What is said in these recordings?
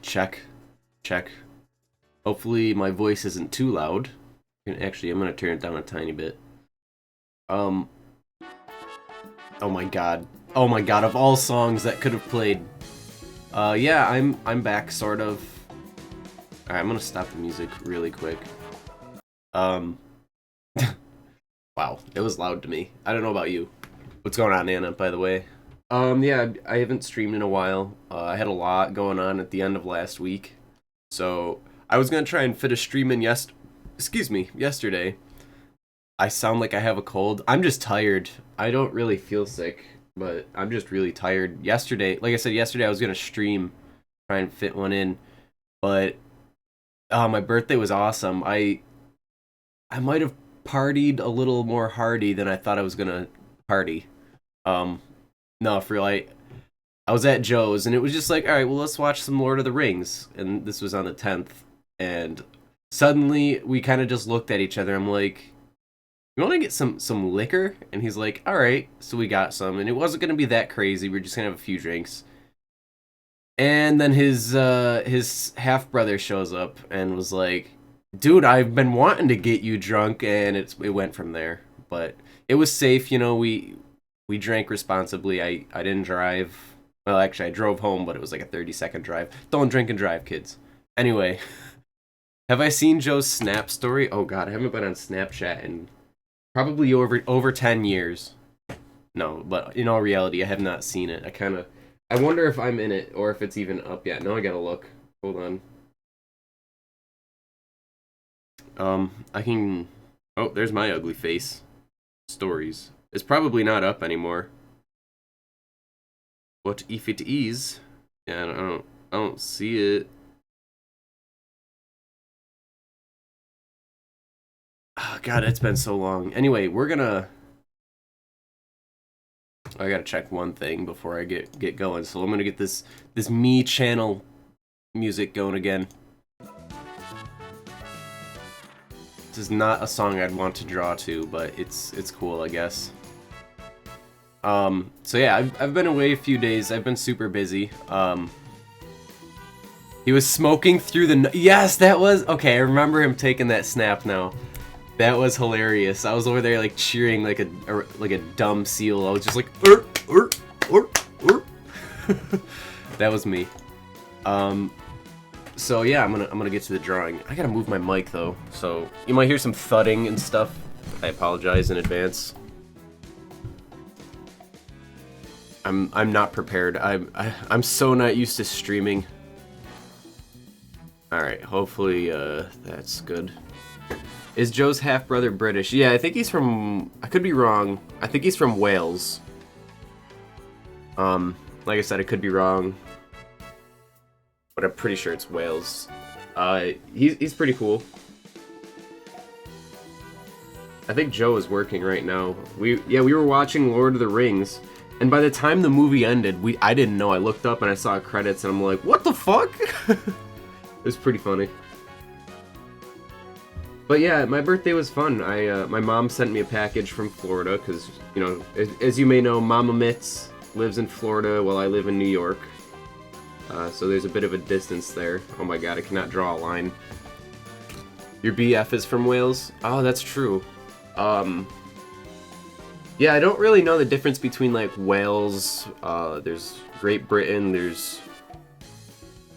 Check. Check. Hopefully my voice isn't too loud. Actually, I'm gonna turn it down a tiny bit. Um. Oh my god. Oh my god, of all songs that could have played. Yeah, I'm back, sort of. Alright, I'm gonna stop the music really quick. Um. Wow, it was loud to me. I don't know about you. What's going on, Anna, by the way? Yeah, I haven't streamed in a while. I had a lot going on at the end of last week. So, I was gonna try and fit a stream in yesterday. I sound like I have a cold. I'm just tired. I don't really feel sick, but I'm just really tired. Yesterday, like I said, yesterday I was gonna stream, try and fit one in, but my birthday was awesome. I might have partied a little more hardy than I thought I was gonna party. Um, no, for real, I was at Joe's and it was just like, all right, well, let's watch some Lord of the Rings, and this was on the 10th, and suddenly we kind of just looked at each other. I'm like, "You want to get some liquor?" And he's like, "All right." So we got some, and it wasn't gonna be that crazy. We are just gonna have a few drinks. And then his half brother shows up and was like, "Dude, I've been wanting to get you drunk," and it went from there. But it was safe, you know. We drank responsibly. I didn't drive. Well, actually, I drove home, but it was like a 30-second drive. Don't drink and drive, kids. Anyway, have I seen Joe's Snap story? Oh God, I haven't been on Snapchat in probably over 10 years. No, but in all reality, I have not seen it. I wonder if I'm in it or if it's even up yet. No, I gotta look. Hold on. I can. Oh, there's my ugly face. Stories. It's probably not up anymore. What if it is? Yeah, I don't see it. Oh, God, it's been so long. Anyway, we're gonna. I gotta check one thing before I get going. So I'm gonna get this me channel music going again. This is not a song I'd want to draw to, but it's cool, I guess. So yeah, I've been away a few days. I've been super busy. He was smoking through the. Yes, that was okay. I remember him taking that snap now. That was hilarious. I was over there like cheering like a dumb seal. I was just like, "Er, er, er, er." That was me. So yeah, I'm gonna get to the drawing. I gotta move my mic though, so you might hear some thudding and stuff. I apologize in advance. I'm not prepared. I'm so not used to streaming. All right, hopefully that's good. Is Joe's half brother British? Yeah, I think he's from. I could be wrong. I think he's from Wales. Like I said, I could be wrong, but I'm pretty sure it's Wales. He's pretty cool. I think Joe is working right now. We were watching Lord of the Rings, and by the time the movie ended, I didn't know. I looked up and I saw credits, and I'm like, what the fuck? It was pretty funny. But yeah, my birthday was fun. My mom sent me a package from Florida because, you know, as you may know, Mama Mitz lives in Florida while I live in New York. So there's a bit of a distance there. Oh my god, I cannot draw a line. Your BF is from Wales? Oh, that's true. Yeah, I don't really know the difference between, like, Wales, there's Great Britain,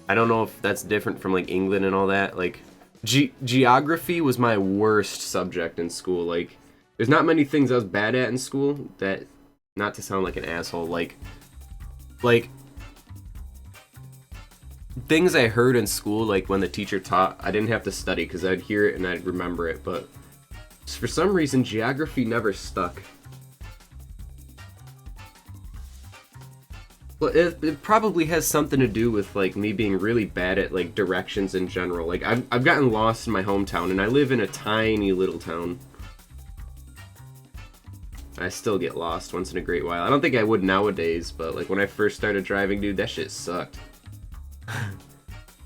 I don't know if that's different from, like, England and all that. Like, geography was my worst subject in school. Like, there's not many things I was bad at in school that, not to sound like an asshole, like, things I heard in school, like, when the teacher taught, I didn't have to study because I'd hear it and I'd remember it, but for some reason, geography never stuck. Well, it probably has something to do with, like, me being really bad at, like, directions in general. Like, I've gotten lost in my hometown, and I live in a tiny little town. I still get lost once in a great while. I don't think I would nowadays, but, like, when I first started driving, dude, that shit sucked.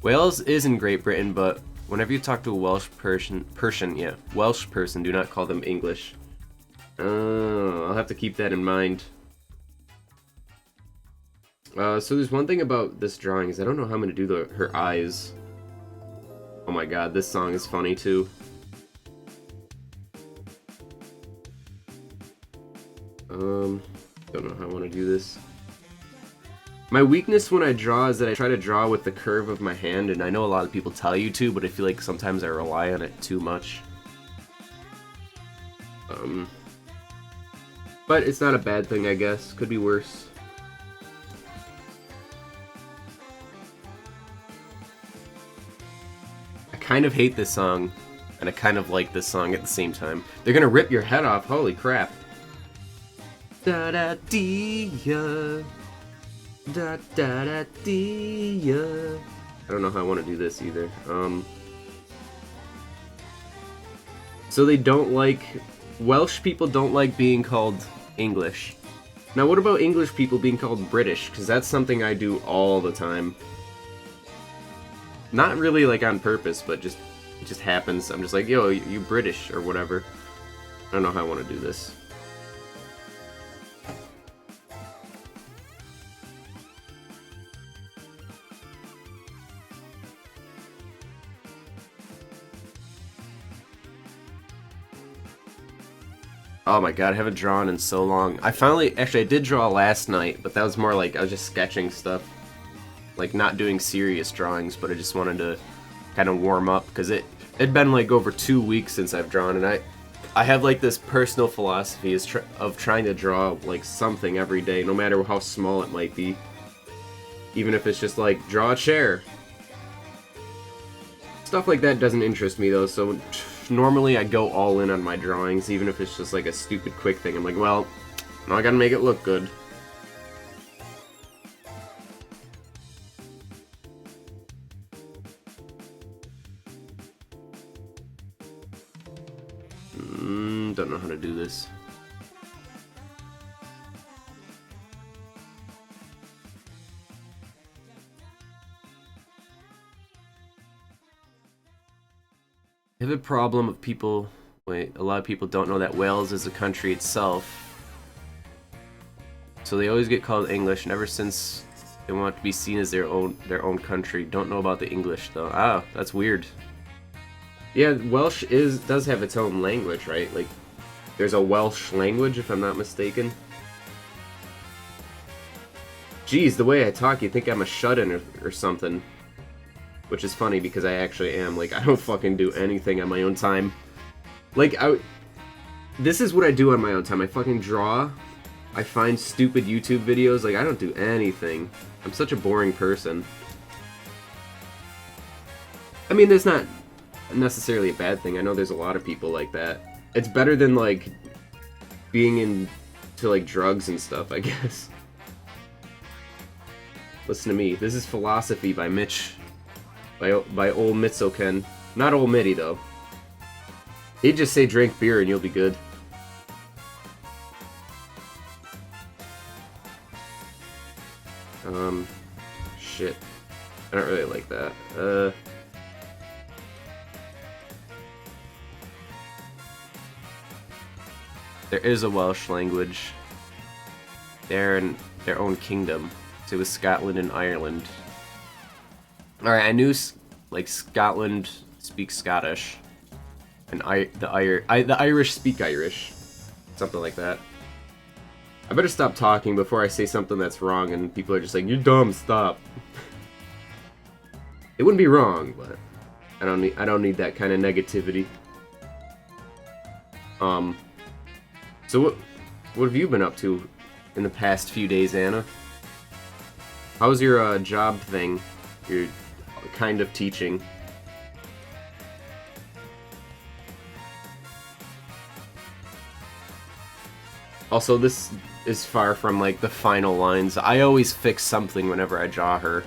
Wales is in Great Britain, but whenever you talk to a Welsh person, Welsh person, do not call them English. Oh, I'll have to keep that in mind. So there's one thing about this drawing is I don't know how I'm gonna do her eyes. Oh my god, this song is funny too. Don't know how I want to do this. My weakness when I draw is that I try to draw with the curve of my hand, and I know a lot of people tell you to, but I feel like sometimes I rely on it too much. But it's not a bad thing, I guess. Could be worse. I kind of hate this song, and I kind of like this song at the same time. They're gonna rip your head off, holy crap. Da da dee ya. Da da da dee ya. I don't know how I want to do this either. So they don't like... Welsh people don't like being called English. Now what about English people being called British? Because that's something I do all the time. Not really like on purpose, but it just happens. I'm just like, yo, you British or whatever. I don't know how I want to do this. Oh my god, I haven't drawn in so long. Actually I did draw last night, but that was more like I was just sketching stuff. Like not doing serious drawings, but I just wanted to kind of warm up because it'd been like over 2 weeks since I've drawn, and I have like this personal philosophy of trying to draw like something every day, no matter how small it might be. Even if it's just like draw a chair. Stuff like that doesn't interest me though, so normally I go all in on my drawings, even if it's just like a stupid quick thing. I'm like, well, now I gotta make it look good. Don't know how to do this. I have a problem of people... Wait, a lot of people don't know that Wales is a country itself. So they always get called English, and ever since they want to be seen as their own country. Don't know about the English though. Ah, that's weird. Yeah, Welsh does have its own language, right? Like, there's a Welsh language, if I'm not mistaken. Geez, the way I talk, you'd think I'm a shut-in or something. Which is funny, because I actually am. Like, I don't fucking do anything on my own time. Like, this is what I do on my own time. I fucking draw. I find stupid YouTube videos. Like, I don't do anything. I'm such a boring person. I mean, that's not necessarily a bad thing. I know there's a lot of people like that. It's better than, like, being into, like, drugs and stuff, I guess. Listen to me. This is Philosophy by Mitch. By old Mitzoken. Not old Mitty, though. He'd just say drink beer and you'll be good. Shit. I don't really like that. There is a Welsh language. They're in their own kingdom. So it was Scotland and Ireland. Alright, I knew, like, Scotland speaks Scottish. And the Irish speak Irish. Something like that. I better stop talking before I say something that's wrong and people are just like, you're dumb, stop. It wouldn't be wrong, but I don't need that kind of negativity. So what have you been up to in the past few days, Anna? How's your job thing? Your kind of teaching? Also, this is far from, like, the final lines. I always fix something whenever I draw her.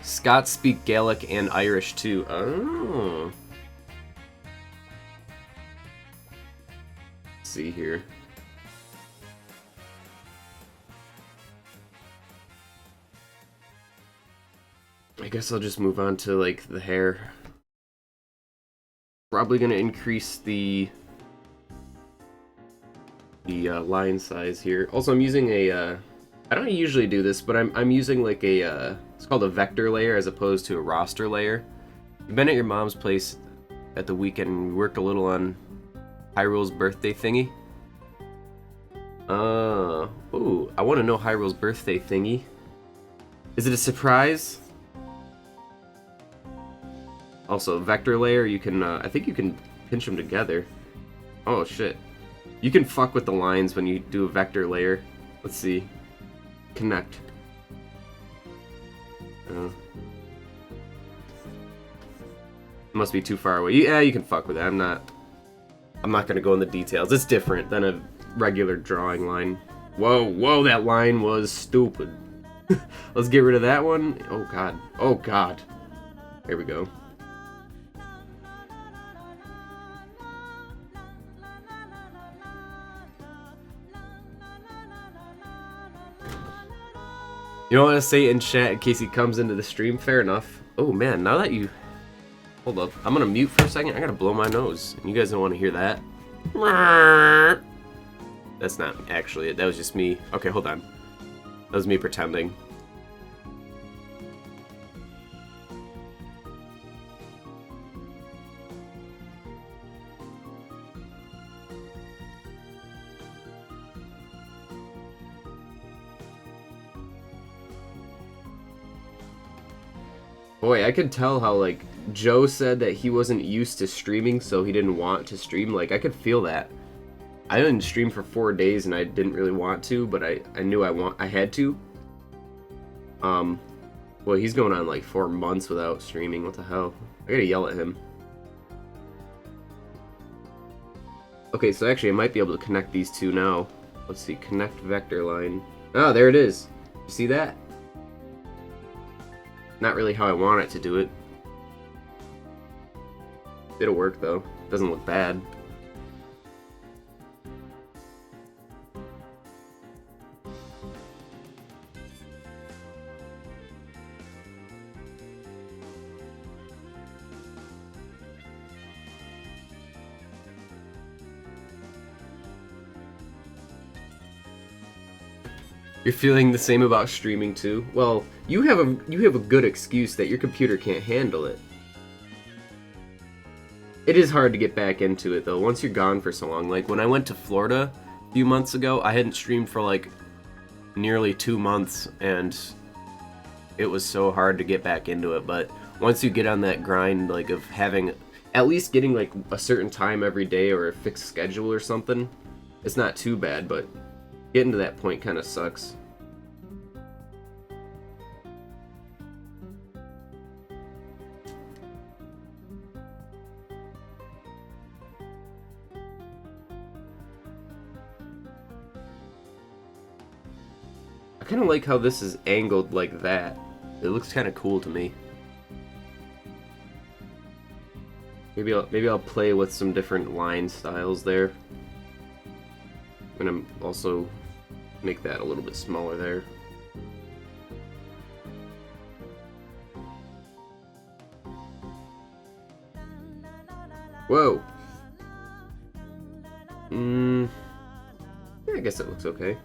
Scots speak Gaelic and Irish, too. Oh. Let's see here. I guess I'll just move on to, like, the hair. Probably gonna increase the line size here. Also, I'm using a I don't usually do this, but I'm using like a it's called a vector layer as opposed to a roster layer. You've been at your mom's place at the weekend and we worked a little on Hyrule's birthday thingy. Ooh, I want to know Hyrule's birthday thingy. Is it a surprise? Also, vector layer, you can, I think you can pinch them together. Oh, shit. You can fuck with the lines when you do a vector layer. Let's see. Connect. Must be too far away. Yeah, you can fuck with it. I'm not gonna go in the details. It's different than a regular drawing line. Whoa, that line was stupid. Let's get rid of that one. Oh god. Oh god. Here we go. You don't want to say in chat in case he comes into the stream? Fair enough. Oh man, now that you... Hold up. I'm gonna mute for a second. I gotta blow my nose. And you guys don't want to hear that. That's not actually it. That was just me. Okay, hold on. That was me pretending. Boy, I could tell how, like, Joe said that he wasn't used to streaming, so he didn't want to stream. Like, I could feel that. I didn't stream for 4 days, and I didn't really want to, but I knew I had to. Well, he's going on, like, 4 months without streaming. What the hell? I gotta yell at him. Okay, so actually, I might be able to connect these two now. Let's see, connect vector line. Oh, there it is. You see that? Not really how I want it to do it. It'll work though. Doesn't look bad. You're feeling the same about streaming too? Well, you have a good excuse that your computer can't handle it. It is hard to get back into it though, once you're gone for so long. Like when I went to Florida a few months ago, I hadn't streamed for like nearly 2 months and it was so hard to get back into it. But once you get on that grind, like of having, at least getting like a certain time every day or a fixed schedule or something, it's not too bad, but getting to that point kind of sucks. I kind of like how this is angled like that. It looks kind of cool to me. Maybe I'll play with some different line styles there. I'm gonna also make that a little bit smaller there. Whoa. Yeah, I guess it looks okay.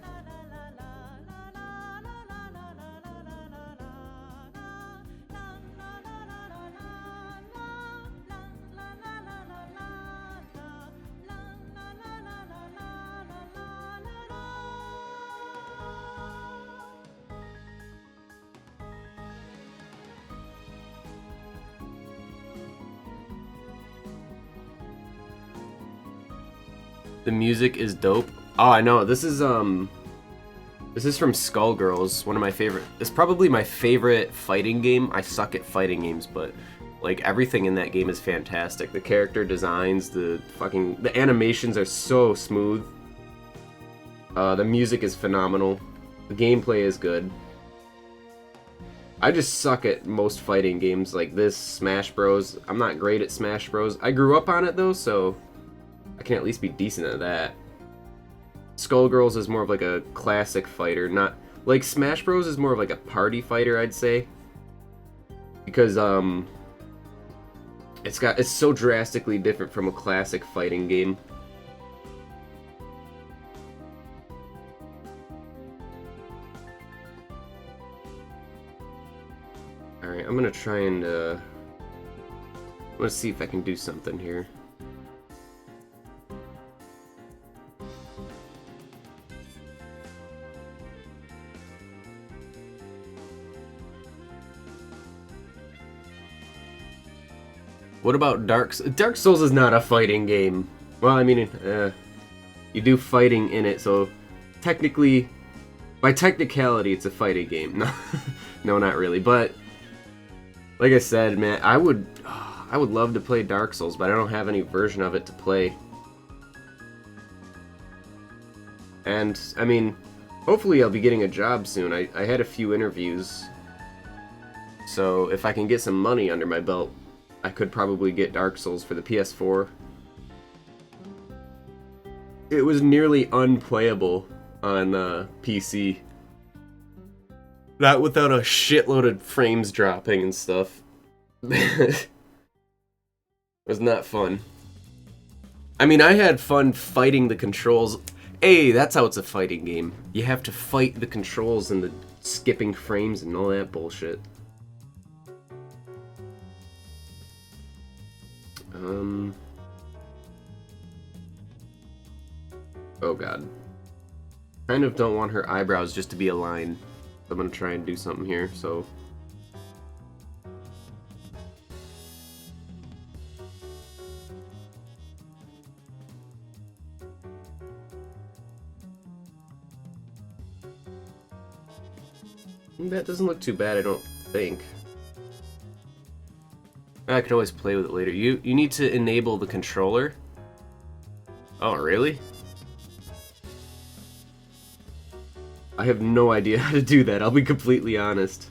The music is dope. Oh, I know. This is from Skullgirls, one of my favorite. It's probably my favorite fighting game. I suck at fighting games, but like everything in that game is fantastic. The character designs, the animations are so smooth. The music is phenomenal. The gameplay is good. I just suck at most fighting games like this, Smash Bros. I'm not great at Smash Bros. I grew up on it though, so I can at least be decent at that. Skullgirls is more of like a classic fighter, not like Smash Bros is more of like a party fighter, I'd say. Because it's so drastically different from a classic fighting game. Alright, I'm gonna try and, let's see if I can do something here. What about Dark Souls? Dark Souls is not a fighting game. Well, I mean, you do fighting in it, so technically, by technicality, it's a fighting game. No, no, not really. But like I said, man, I would love to play Dark Souls, but I don't have any version of it to play. And I mean, hopefully, I'll be getting a job soon. I had a few interviews, so if I can get some money under my belt, I could probably get Dark Souls for the PS4. It was nearly unplayable on PC. Not without a shitload of frames dropping and stuff. It was not fun. I mean, I had fun fighting the controls. Hey, that's how it's a fighting game. You have to fight the controls and the skipping frames and all that bullshit. Oh god. Kind of don't want her eyebrows just to be a line. I'm gonna try and do something here, so... That doesn't look too bad, I don't think. I can always play with it later. You need to enable the controller? Oh, really? I have no idea how to do that, I'll be completely honest.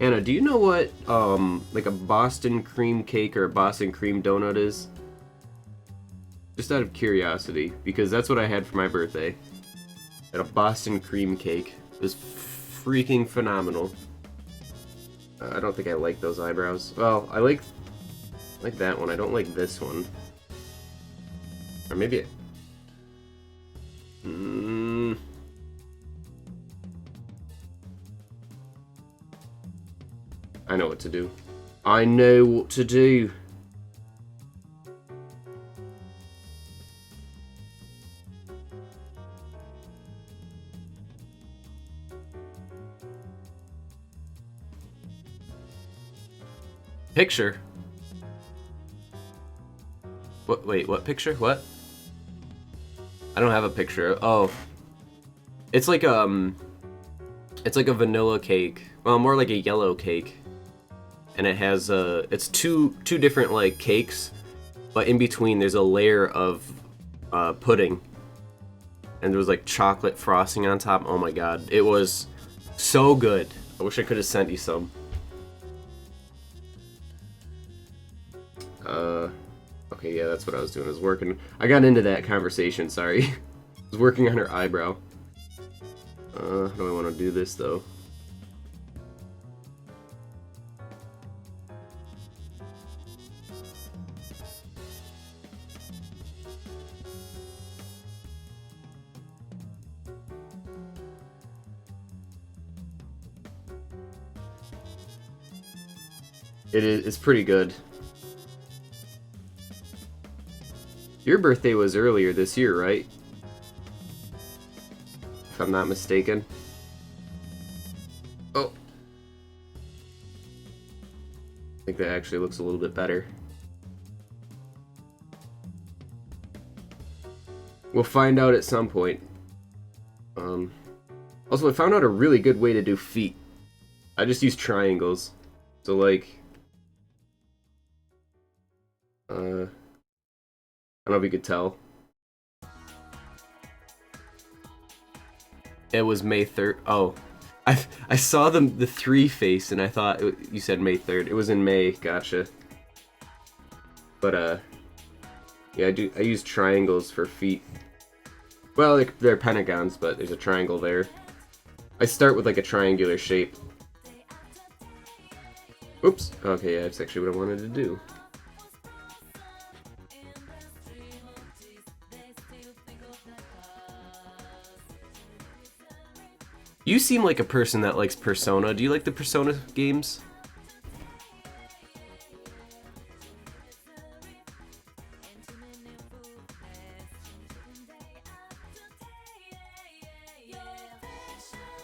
Anna, do you know what, like a Boston cream cake or a Boston cream donut is? Just out of curiosity, because that's what I had for my birthday. I had a Boston cream cake. It was freaking phenomenal. I don't think I like those eyebrows. Well, I like that one. I don't like this one. Or maybe I know what to do. I know what to do. Picture? What? Wait, what picture? What? I don't have a picture. Oh. It's like a vanilla cake. Well, more like a yellow cake. And it has it's two different like cakes, but in between there's a layer of pudding. And there was like chocolate frosting on top. Oh my god, it was so good. I wish I could have sent you some. Okay, yeah, that's what I was doing. I was working. I got into that conversation, sorry. I was working on her eyebrow. How do I want to do this, though? It's pretty good. Your birthday was earlier this year, right? If I'm not mistaken. Oh. I think that actually looks a little bit better. We'll find out at some point. Also, I found out a really good way to do feet. I just use triangles. So, like... I don't know if you could tell. It was May 3rd. Oh, I saw the 3 face and I thought you said May 3rd. It was in May. Gotcha. But yeah, I use triangles for feet. Well, they're pentagons, but there's a triangle there. I start with like a triangular shape. Oops. Okay, yeah, that's actually what I wanted to do. You seem like a person that likes Persona. Do you like the Persona games?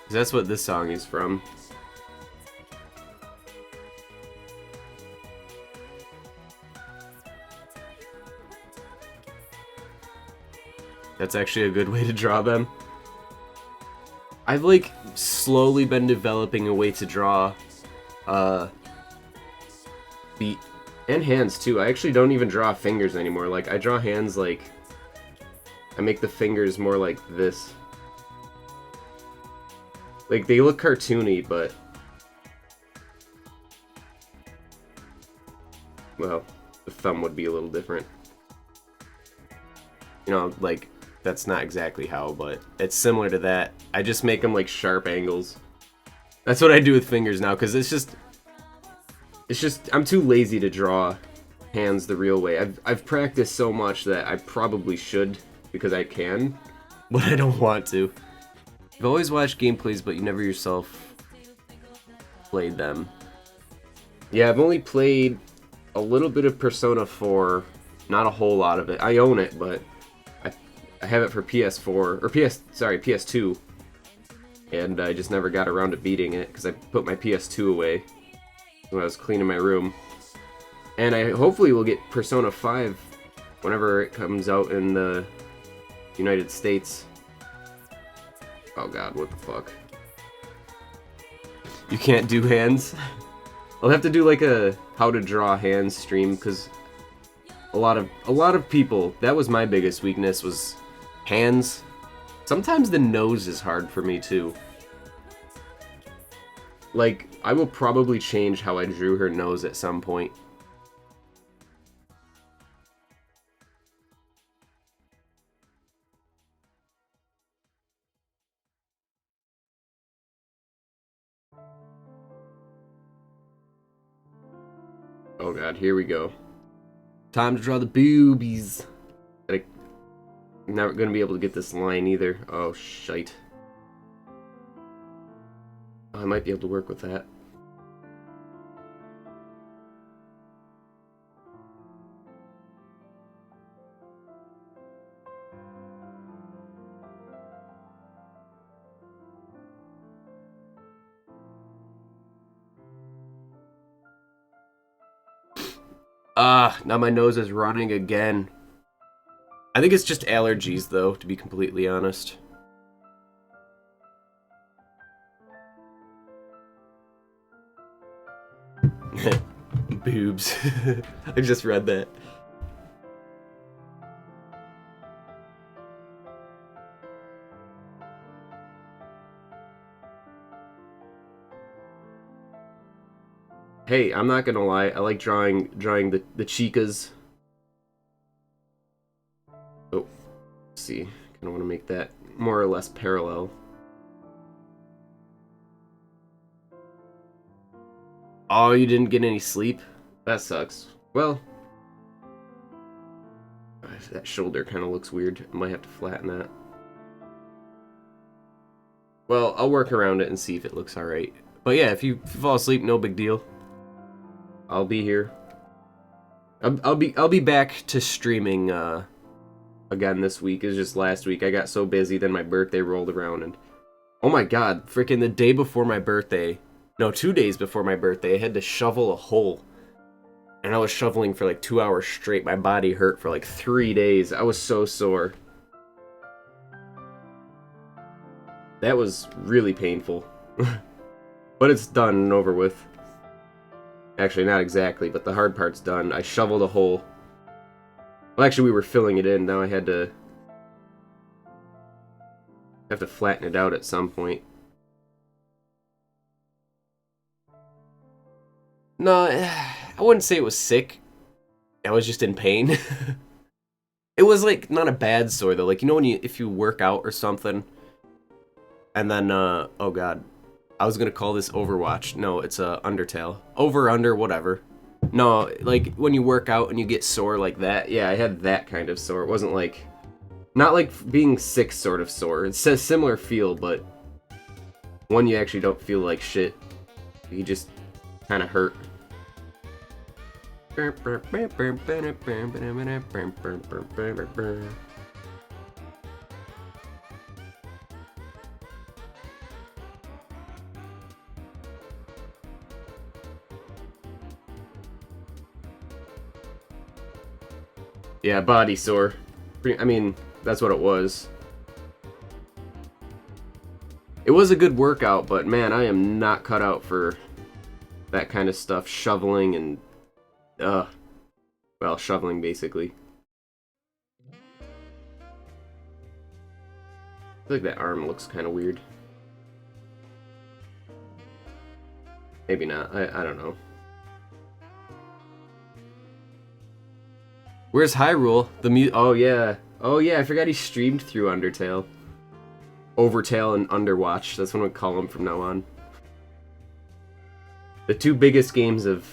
That's what this song is from. That's actually a good way to draw them. I've like slowly been developing a way to draw feet and hands too. I actually don't even draw fingers anymore. Like I draw hands like I make the fingers more like this. Like they look cartoony, but well, the thumb would be a little different. You know, like that's not exactly how, but it's similar to that. I just make them like sharp angles. That's what I do with fingers now, because it's just I'm too lazy to draw hands the real way. I've practiced so much that I probably should, because I can, but I don't want to. You've always watched gameplays, but you never yourself played them. Yeah, I've only played a little bit of Persona 4, not a whole lot of it. I own it, but I have it for PS4, or PS2, and I just never got around to beating it, because I put my PS2 away when I was cleaning my room. And I hopefully will get Persona 5 whenever it comes out in the United States. Oh god, what the fuck? You can't do hands? I'll have to do like a how to draw hands stream, because a lot of people, that was my biggest weakness, was hands. Sometimes the nose is hard for me too. Like, I will probably change how I drew her nose at some point. Oh god, here we go. Time to draw the boobies. I'm not gonna be able to get this line either. Oh, shite. Oh, I might be able to work with that. Now my nose is running again. I think it's just allergies, though, to be completely honest. Boobs. I just read that. Hey, I'm not gonna lie, I like drawing the chicas. Oh, let's see. Kinda wanna make that more or less parallel. Oh, you didn't get any sleep? That sucks. Well, that shoulder kinda looks weird. I might have to flatten that. Well, I'll work around it and see if it looks alright. But yeah, if you fall asleep, no big deal. I'll be here. I'll be back to streaming again this week. It's just last week I got so busy, then my birthday rolled around, and oh my god, freaking the day before my birthday, no, 2 days before my birthday, I had to shovel a hole. And I was shoveling for like 2 hours straight. My body hurt for like 3 days. I was so sore. That was really painful. But it's done and over with. Actually, not exactly, but the hard part's done. I shoveled a hole. Well, actually, we were filling it in. Now I have to flatten it out at some point. No, I wouldn't say it was sick. I was just in pain. It was like not a bad sore though. Like, you know when if you work out or something And then, oh god. I was gonna call this Overwatch. No, it's Undertale. Over, under, whatever. No, like, when you work out and you get sore like that. Yeah, I had that kind of sore. It wasn't like... Not like being sick sort of sore. It's a similar feel, but... One you actually don't feel like shit. You just kind of hurt. Yeah, body sore. I mean, that's what it was. It was a good workout, but man, I am not cut out for that kind of stuff. Shoveling and... well, shoveling, basically. I feel like that arm looks kind of weird. Maybe not. I don't know. Where's Hyrule? Oh yeah. Oh yeah, I forgot he streamed through Undertale. Overtale and Underwatch. That's what we call them from now on. The two biggest games of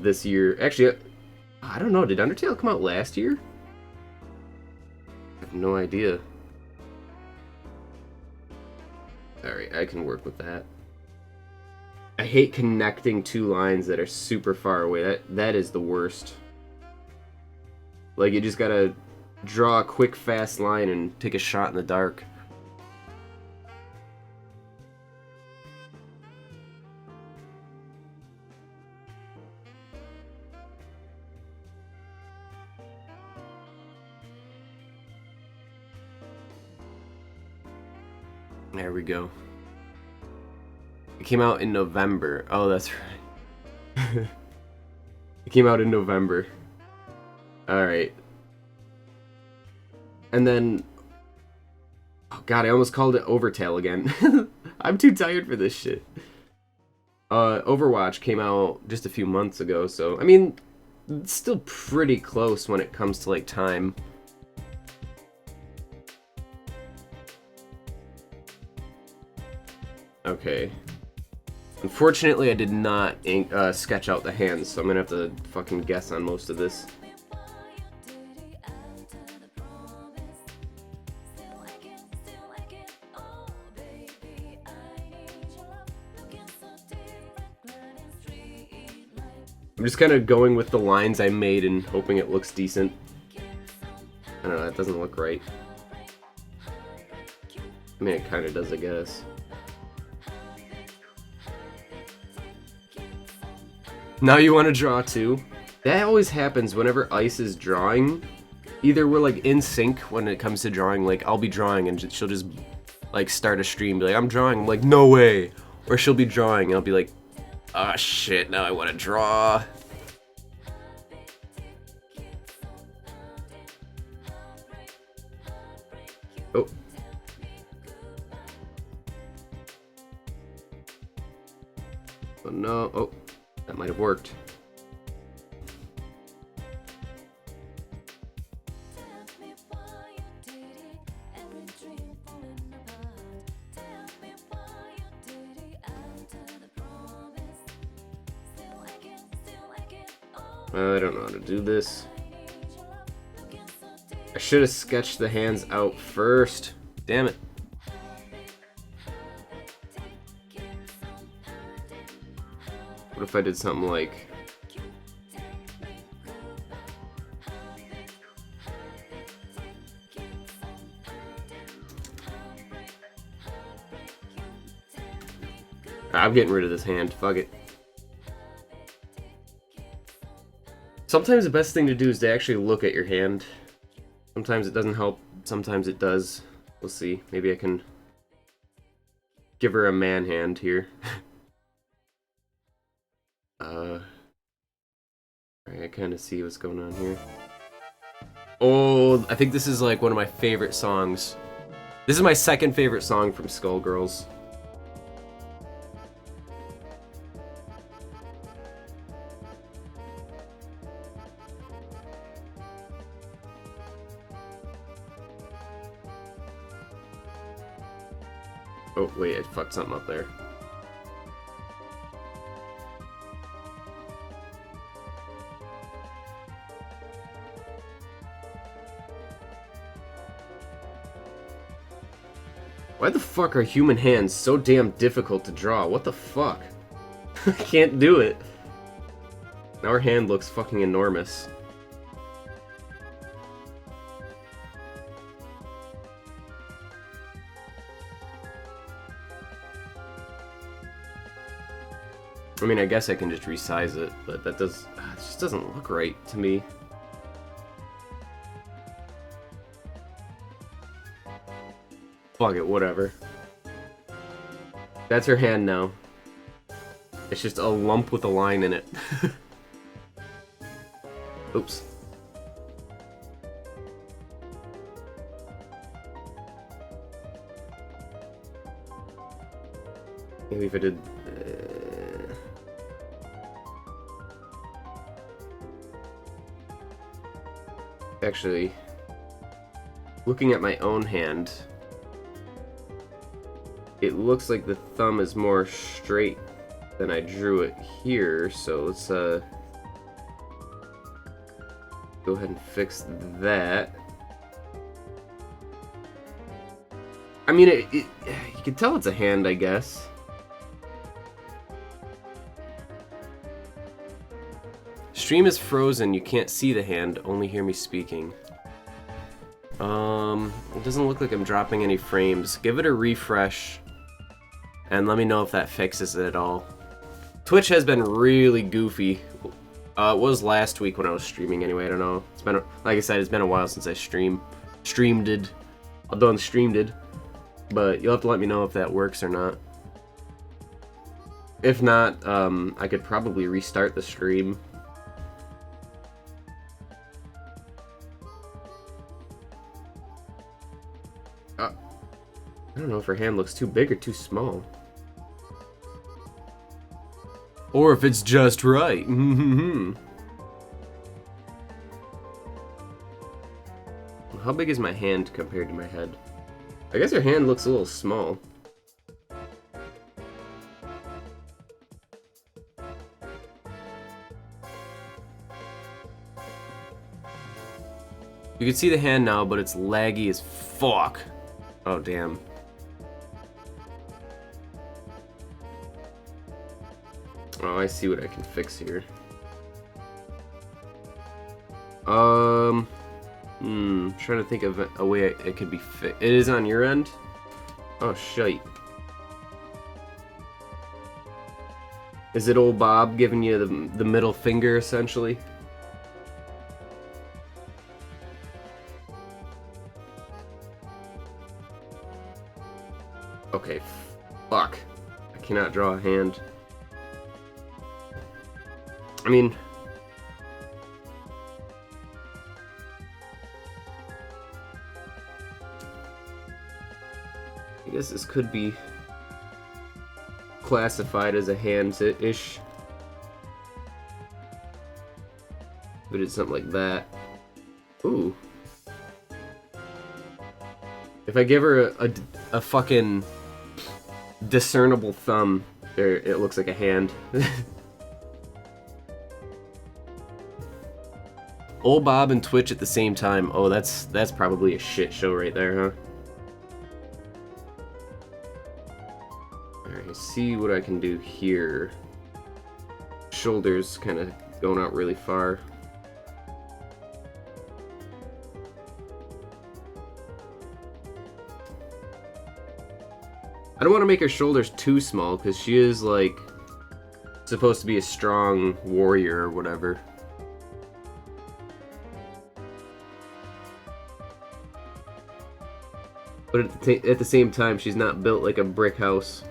this year. Actually, I don't know. Did Undertale come out last year? I have no idea. Alright, I can work with that. I hate connecting two lines that are super far away. That is the worst. Like, you just gotta draw a quick, fast line and take a shot in the dark. There we go. It came out in November. Oh, that's right. It came out in November. Alright. And then... Oh god, I almost called it Overtale again. I'm too tired for this shit. Overwatch came out just a few months ago, so... I mean, it's still pretty close when it comes to, like, time. Okay. Unfortunately, I did not sketch out the hands, so I'm gonna have to fucking guess on most of this. I'm just kind of going with the lines I made and hoping it looks decent. I don't know, that doesn't look right. I mean, it kind of does, I guess. Now you want to draw too? That always happens whenever Ice is drawing. Either we're like in sync when it comes to drawing, like I'll be drawing and she'll just like start a stream, be like, I'm drawing, I'm like, no way. Or she'll be drawing and I'll be like, ah, shit, now I want to draw. Oh. Oh no, oh. That might have worked. I don't know how to do this. I should have sketched the hands out first. Damn it. What if I did something like... I'm getting rid of this hand. Fuck it. Sometimes the best thing to do is to actually look at your hand. Sometimes it doesn't help. Sometimes it does. We'll see. Maybe I can give her a man hand here. I kind of see what's going on here. Oh, I think this is like one of my favorite songs. This is my second favorite song from Skullgirls. Oh, wait, I fucked something up there. Why the fuck are human hands so damn difficult to draw? What the fuck? I can't do it. Now her hand looks fucking enormous. I mean, I guess I can just resize it, but that does... it just doesn't look right to me. Fuck it, whatever. That's her hand now. It's just a lump with a line in it. Oops. Maybe if I did... Actually, looking at my own hand, it looks like the thumb is more straight than I drew it here, so let's go ahead and fix that. I mean, you can tell it's a hand, I guess. Stream is frozen, you can't see the hand, only hear me speaking. It doesn't look like I'm dropping any frames. Give it a refresh, and let me know if that fixes it at all. Twitch has been really goofy. It was last week when I was streaming anyway, I don't know. It's been, like I said, it's been a while since I streamed it. But you'll have to let me know if that works or not. If not, I could probably restart the stream. I don't know if her hand looks too big or too small. Or if it's just right. How big is my hand compared to my head? I guess her hand looks a little small. You can see the hand now, but it's laggy as fuck. Oh, damn. Oh, I see what I can fix here. Trying to think of a way it could be fixed. It is on your end? Oh, shite. Is it old Bob giving you the middle finger, essentially? Okay, fuck. I cannot draw a hand. I mean... I guess this could be classified as a hand-ish. If we did something like that. Ooh. If I give her a fucking discernible thumb, there it looks like a hand. Old Bob and Twitch at the same time. Oh, that's probably a shit show right there, huh? Alright, see what I can do here. Shoulders kind of going out really far. I don't want to make her shoulders too small, because she is, like, supposed to be a strong warrior or whatever. But at the same time, she's not built like a brick house.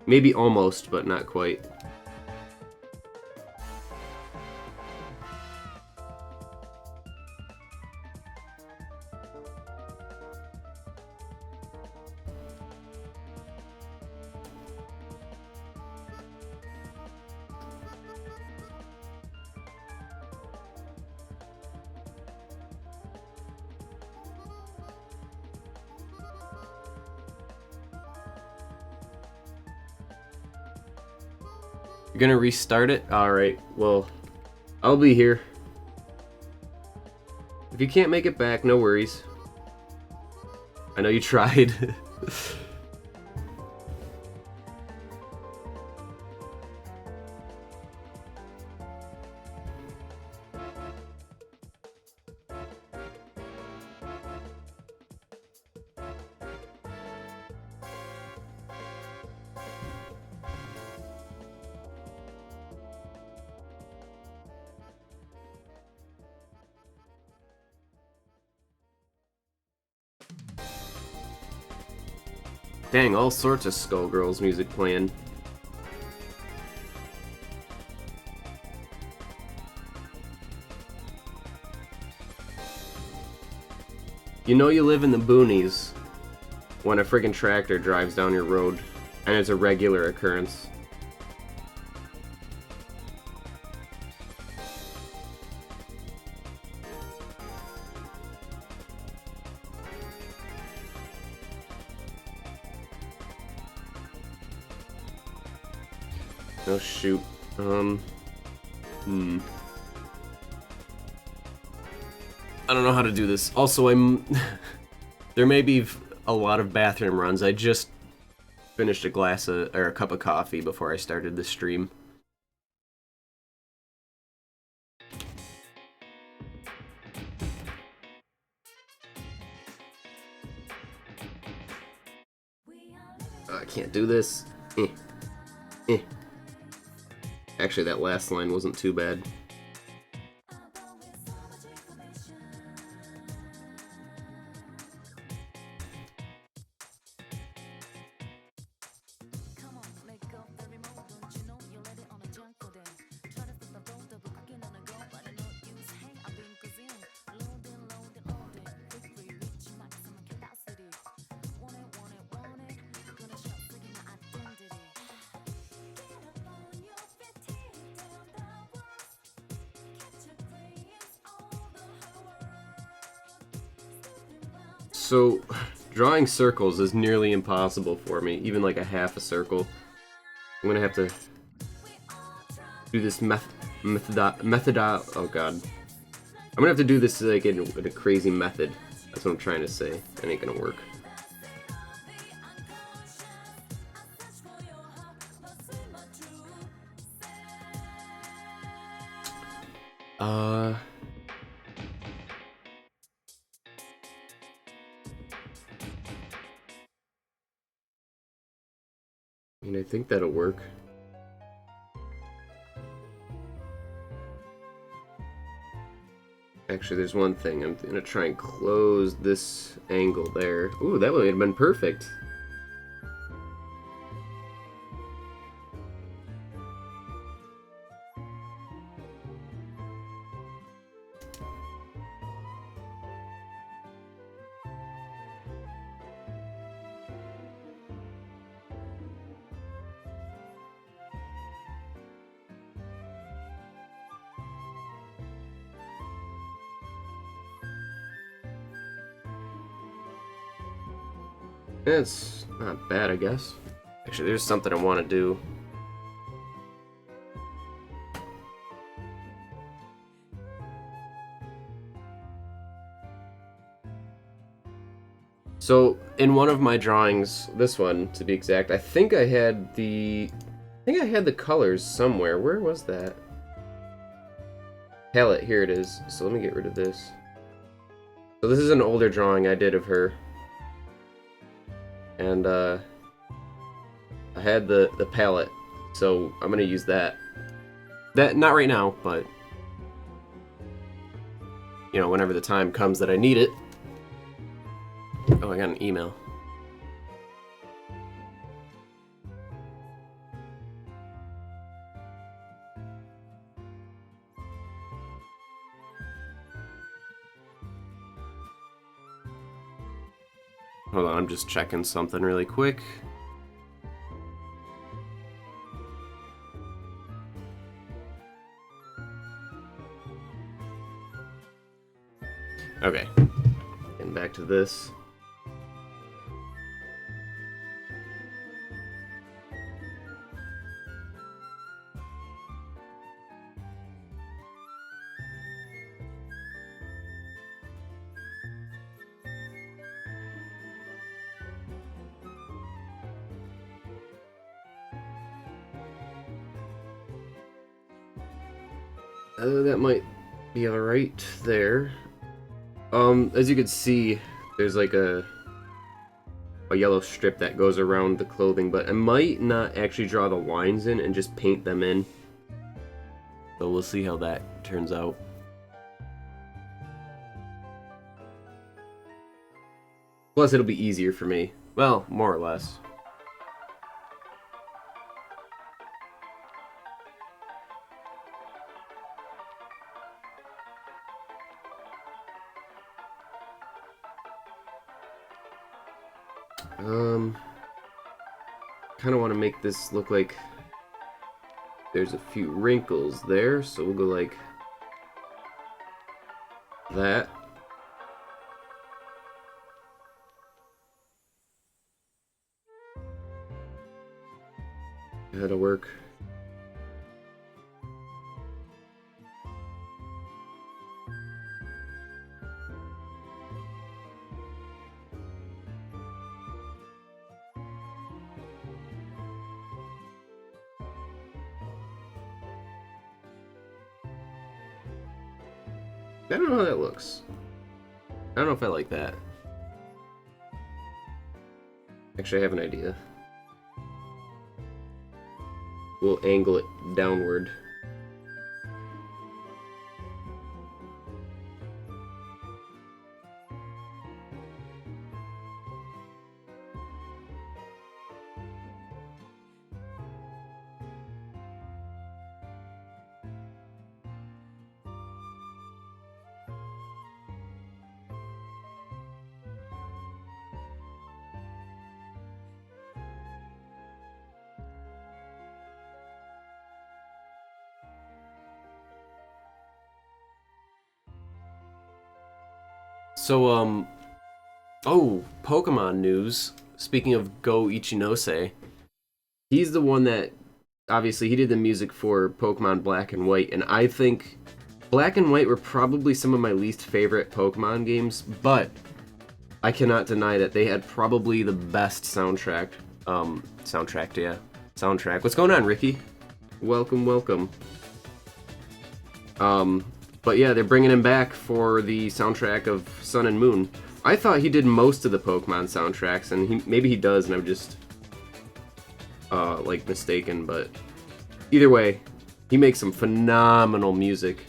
Maybe almost, but not quite. You're gonna restart it? Alright, well, I'll be here. If you can't make it back, no worries. I know you tried. Dang, all sorts of Skullgirls music playing. You know you live in the boonies when a friggin' tractor drives down your road, and it's a regular occurrence. Oh shoot. I don't know how to do this. Also, there may be a lot of bathroom runs. I just finished a glass of, or a cup of coffee before I started the stream. I can't do this. Actually, that last line wasn't too bad. So, drawing circles is nearly impossible for me, even like a half a circle. I'm gonna have to do this oh god. I'm gonna have to do this like in a crazy method. That's what I'm trying to say. That ain't gonna work. I mean, I think that'll work. Actually, there's one thing. I'm gonna try and close this angle there. Ooh, that would have been perfect. It's not bad, I guess. Actually, there's something I want to do. So, in one of my drawings, this one to be exact, I think I had the colors somewhere. Where was that? Palette, here it is. So let me get rid of this. So this is an older drawing I did of her. And I had the palette, so I'm gonna use that. Not right now, but you know, whenever the time comes that I need it. Oh, I got an email. Hold on, I'm just checking something really quick. Okay, getting back to this. That might be alright there. As you can see, there's like a yellow strip that goes around the clothing, but I might not actually draw the lines in and just paint them in. So we'll see how that turns out. Plus, it'll be easier for me. Well, more or less. Kind of want to make this look like there's a few wrinkles there, so we'll go like that. That'll work. I don't know how that looks. I don't know if I like that. Actually, I have an idea. We'll angle it downward. So, oh, Pokemon news. Speaking of Go Ichinose, he's the one that, obviously, he did the music for Pokemon Black and White, and I think Black and White were probably some of my least favorite Pokemon games, but I cannot deny that they had probably the best soundtrack. Soundtrack. What's going on, Ricky? Welcome, welcome. But yeah, they're bringing him back for the soundtrack of Sun and Moon. I thought he did most of the Pokemon soundtracks, and maybe he does, and I'm just like mistaken. But either way, he makes some phenomenal music.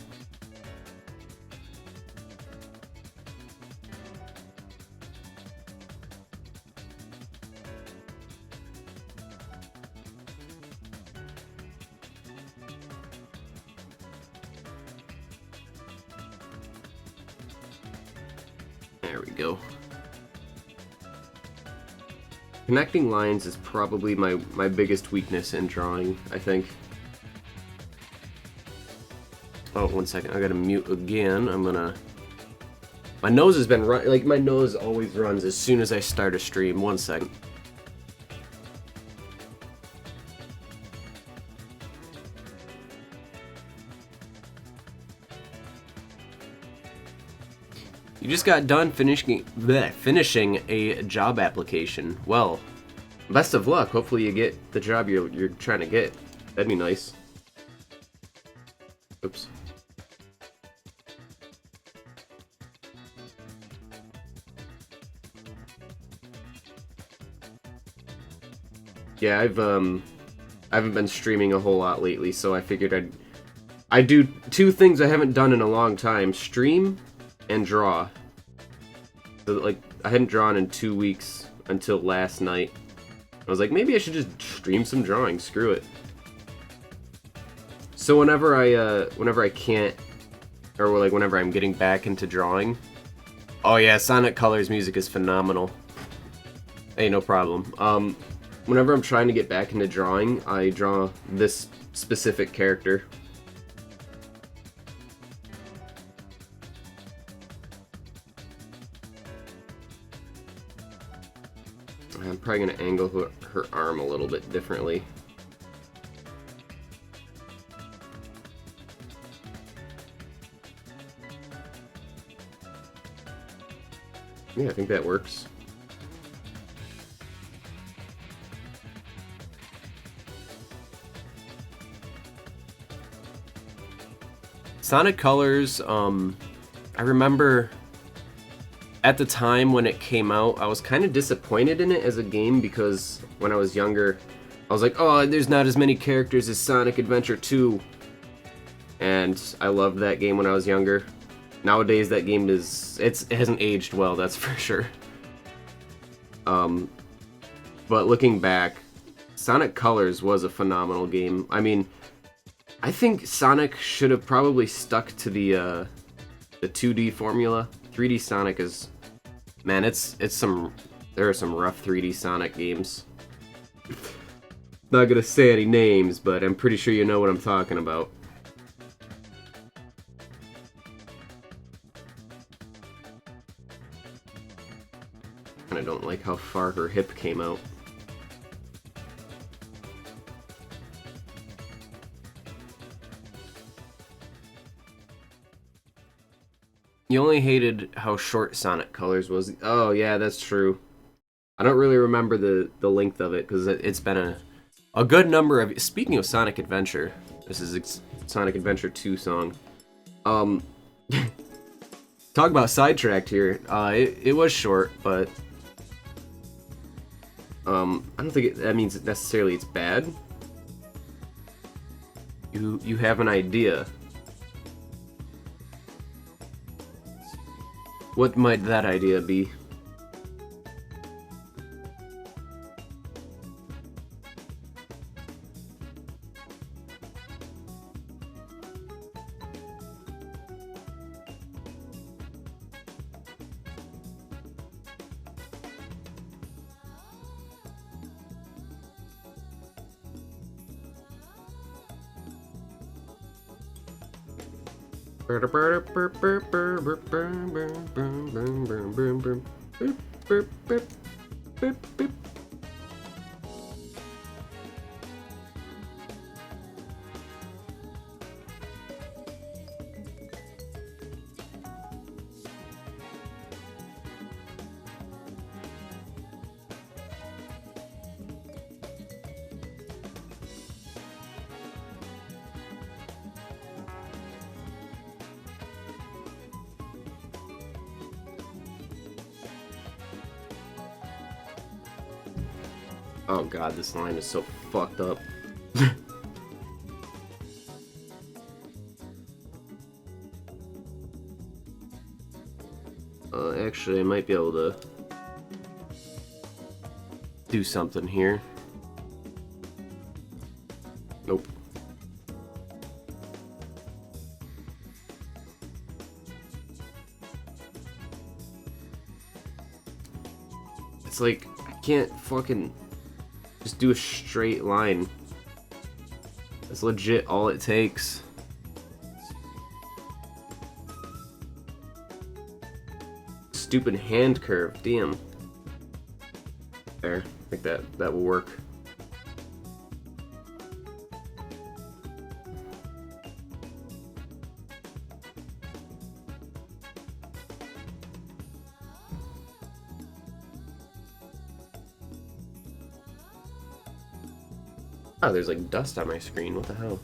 There we go. Connecting lines is probably my biggest weakness in drawing, I think. Oh, 1 second. I gotta mute again. My nose has been running. Like, my nose always runs as soon as I start a stream. 1 second. You just got done finishing a job application. Well, best of luck. Hopefully you get the job you're trying to get. That'd be nice. Oops. Yeah, I haven't been streaming a whole lot lately, so I figured I'd do two things I haven't done in a long time: stream and draw. So, like, I hadn't drawn in 2 weeks until last night. I was like, maybe I should just stream some drawing. Screw it. So whenever I can't, or like whenever I'm getting back into drawing, oh yeah, Sonic Colors music is phenomenal. Hey, no problem. Whenever I'm trying to get back into drawing, I draw this specific character. I'm probably going to angle her arm a little bit differently. Yeah, I think that works. Sonic Colors, I remember at the time when it came out, I was kind of disappointed in it as a game because when I was younger, I was like, oh, there's not as many characters as Sonic Adventure 2. And I loved that game when I was younger. Nowadays, that game it hasn't aged well, that's for sure. But looking back, Sonic Colors was a phenomenal game. I mean, I think Sonic should have probably stuck to the 2D formula. 3D Sonic is, man, there are some rough 3D Sonic games. Not gonna say any names, but I'm pretty sure you know what I'm talking about. And I don't like how far her hip came out. You only hated how short Sonic Colors was. Oh yeah, that's true. I don't really remember the length of it because it's been a good number of. Speaking of Sonic Adventure, this is Sonic Adventure 2 song. Talk about sidetracked here. It was short, but I don't think that means necessarily it's bad. You have an idea. What might that idea be? Oh god, this line is so fucked up. Actually, I might be able to do something here. Nope. It's like, I can't fucking just do a straight line. That's legit all it takes. Stupid hand curve, damn. There, I think that will work. Oh, there's like dust on my screen, what the hell?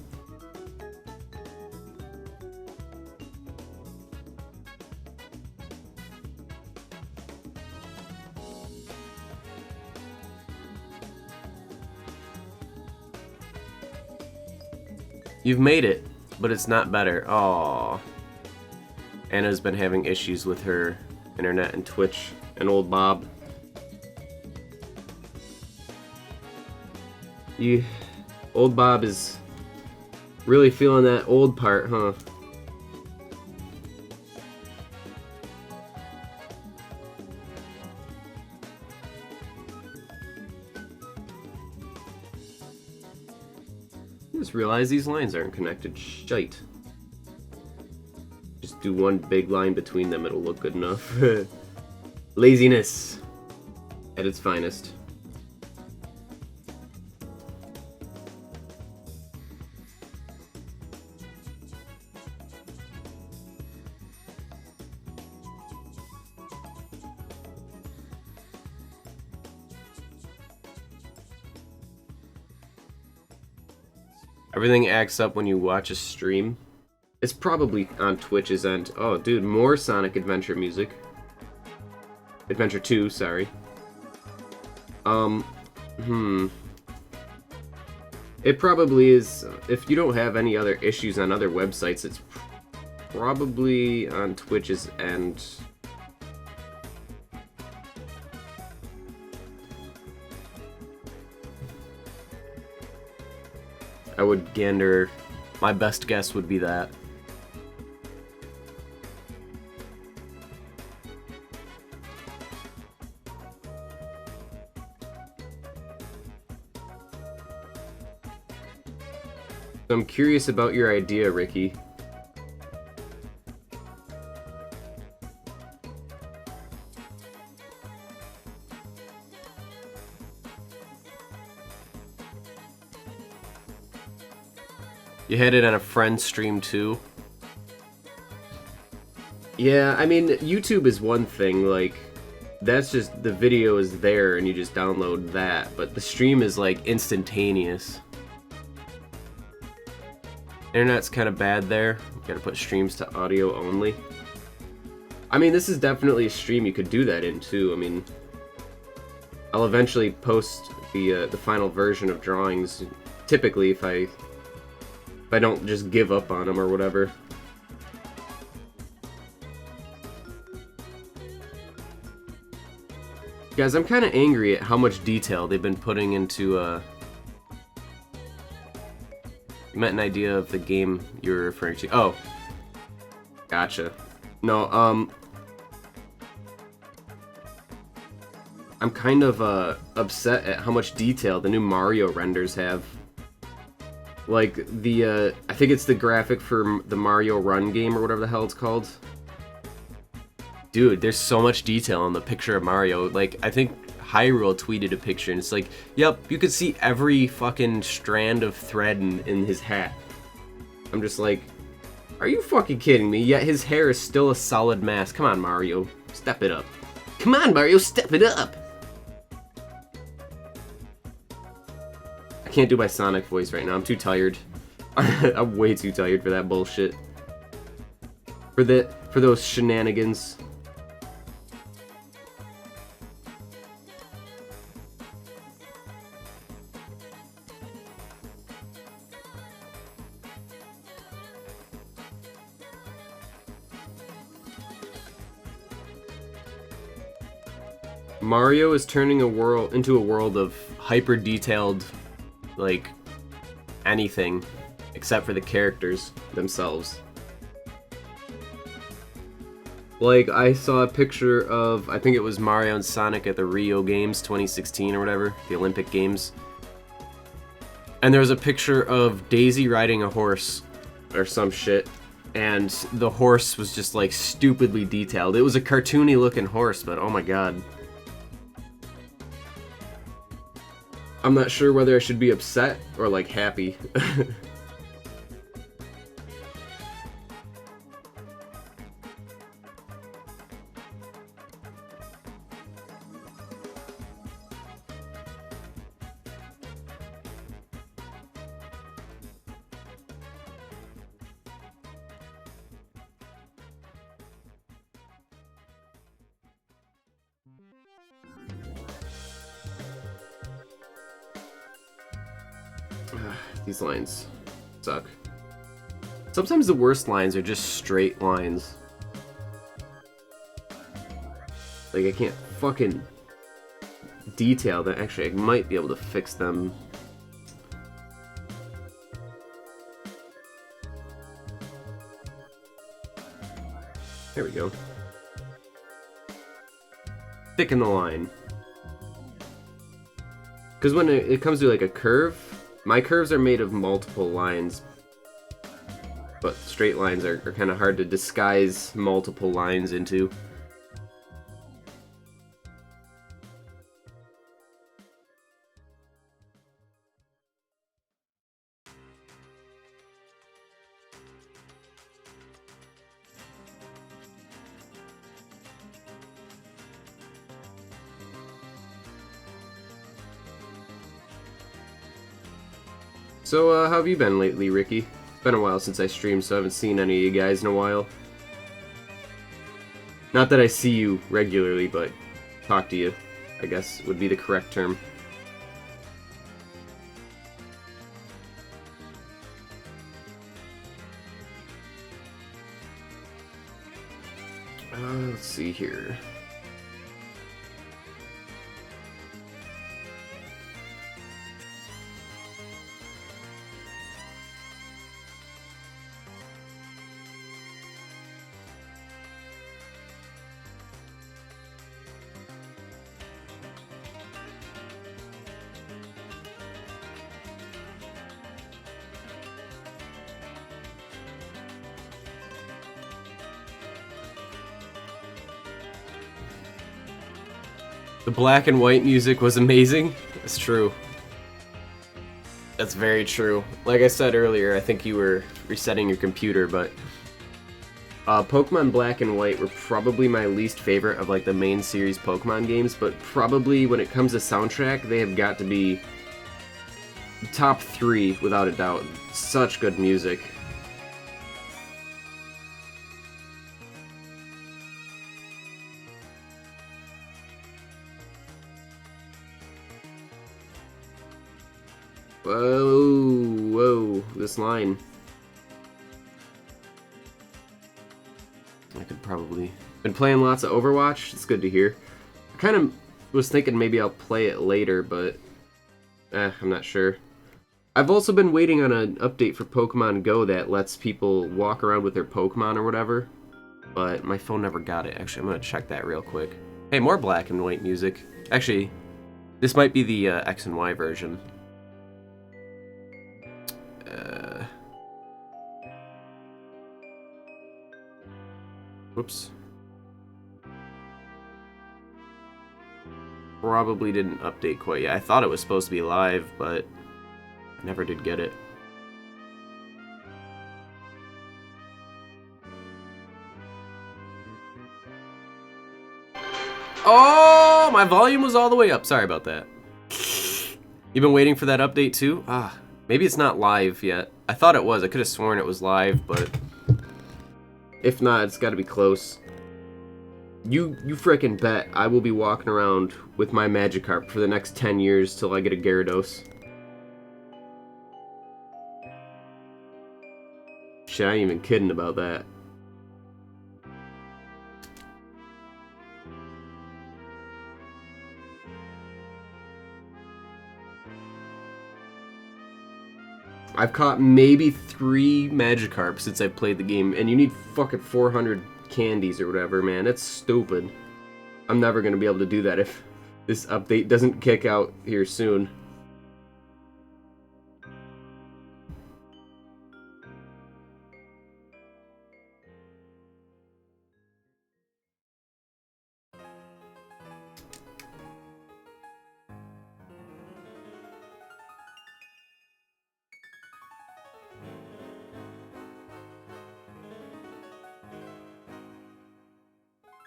You've made it, but it's not better. Aww. Anna's been having issues with her internet and Twitch and old Bob. Old Bob is really feeling that old part, huh? I just realized these lines aren't connected. Shite. Just do one big line between them, it'll look good enough. Laziness at its finest. Everything acts up when you watch a stream. It's probably on Twitch's end. Oh, dude, more Sonic Adventure music. Adventure 2, sorry. It probably is. If you don't have any other issues on other websites, it's probably on Twitch's end. I would gander. My best guess would be that. So I'm curious about your idea, Ricky. You had it on a friend's stream too? Yeah, I mean, YouTube is one thing, like, that's just, the video is there and you just download that, but the stream is, like, instantaneous. Internet's kind of bad there. You gotta put streams to audio only. I mean, this is definitely a stream you could do that in, too. I mean, I'll eventually post the final version of drawings, typically, if I don't just give up on them or whatever. Guys, I'm kind of angry at how much detail they've been putting into, You meant an idea of the game you were referring to. Oh. Gotcha. No, I'm kind of, upset at how much detail the new Mario renders have. Like, the, I think it's the graphic for the Mario Run game or whatever the hell it's called. Dude, there's so much detail in the picture of Mario. Like, I think Hyrule tweeted a picture and it's like, yep, you could see every fucking strand of thread in his hat. I'm just like, are you fucking kidding me? Yet his hair is still a solid mass. Come on, Mario. Step it up. Come on, Mario, step it up! I can't do my Sonic voice right now. I'm too tired. I'm way too tired for that bullshit. For those shenanigans. Mario is turning into a world of hyper detailed, like, anything except for the characters themselves. Like, I saw a picture of, I think it was Mario and Sonic at the Rio Games 2016 or whatever, the Olympic Games. And there was a picture of Daisy riding a horse or some shit, and the horse was just, like, stupidly detailed. It was a cartoony looking horse, but oh my god. I'm not sure whether I should be upset or, like, happy. These lines suck. Sometimes the worst lines are just straight lines. Like, I can't fucking detail that. Actually, I might be able to fix them. There we go. Thicken the line. Because when it comes to, like, a curve, my curves are made of multiple lines, but straight lines are kind of hard to disguise multiple lines into. So, how have you been lately, Ricky? Been a while since I streamed, so I haven't seen any of you guys in a while. Not that I see you regularly, but talk to you, I guess, would be the correct term. Let's see here. The black and white music was amazing. That's true. That's very true. Like I said earlier, I think you were resetting your computer, but Pokemon Black and White were probably my least favorite of like the main series Pokemon games, but probably when it comes to soundtrack, they have got to be top 3 without a doubt. Such good music. Whoa, this line. I could probably... Been playing lots of Overwatch, it's good to hear. I kind of was thinking maybe I'll play it later, but... I'm not sure. I've also been waiting on an update for Pokemon Go that lets people walk around with their Pokemon or whatever, but my phone never got it. Actually, I'm gonna check that real quick. Hey, more black and white music. Actually, this might be the X and Y version. Whoops. Probably didn't update quite yet. I thought it was supposed to be live, but I never did get it. Oh, my volume was all the way up. Sorry about that. You've been waiting for that update too? Maybe it's not live yet. I thought it was. I could have sworn it was live, but if not, it's got to be close. You frickin' bet I will be walking around with my Magikarp for the next 10 years till I get a Gyarados. Shit, I ain't even kidding about that. I've caught maybe 3 Magikarp since I've played the game, and you need fucking 400 candies or whatever, man. That's stupid. I'm never gonna be able to do that if this update doesn't kick out here soon.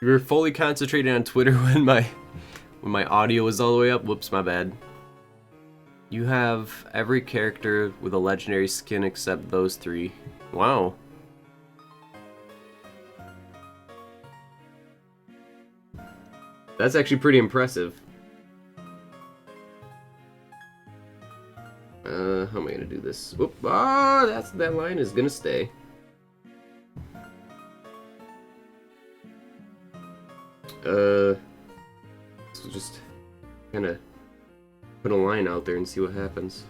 You were fully concentrated on Twitter when my audio was all the way up. Whoops, my bad. You have every character with a legendary skin except those 3. Wow. That's actually pretty impressive. How am I gonna do this? Whoop! That line is gonna stay. So just kind of put a line out there and see what happens.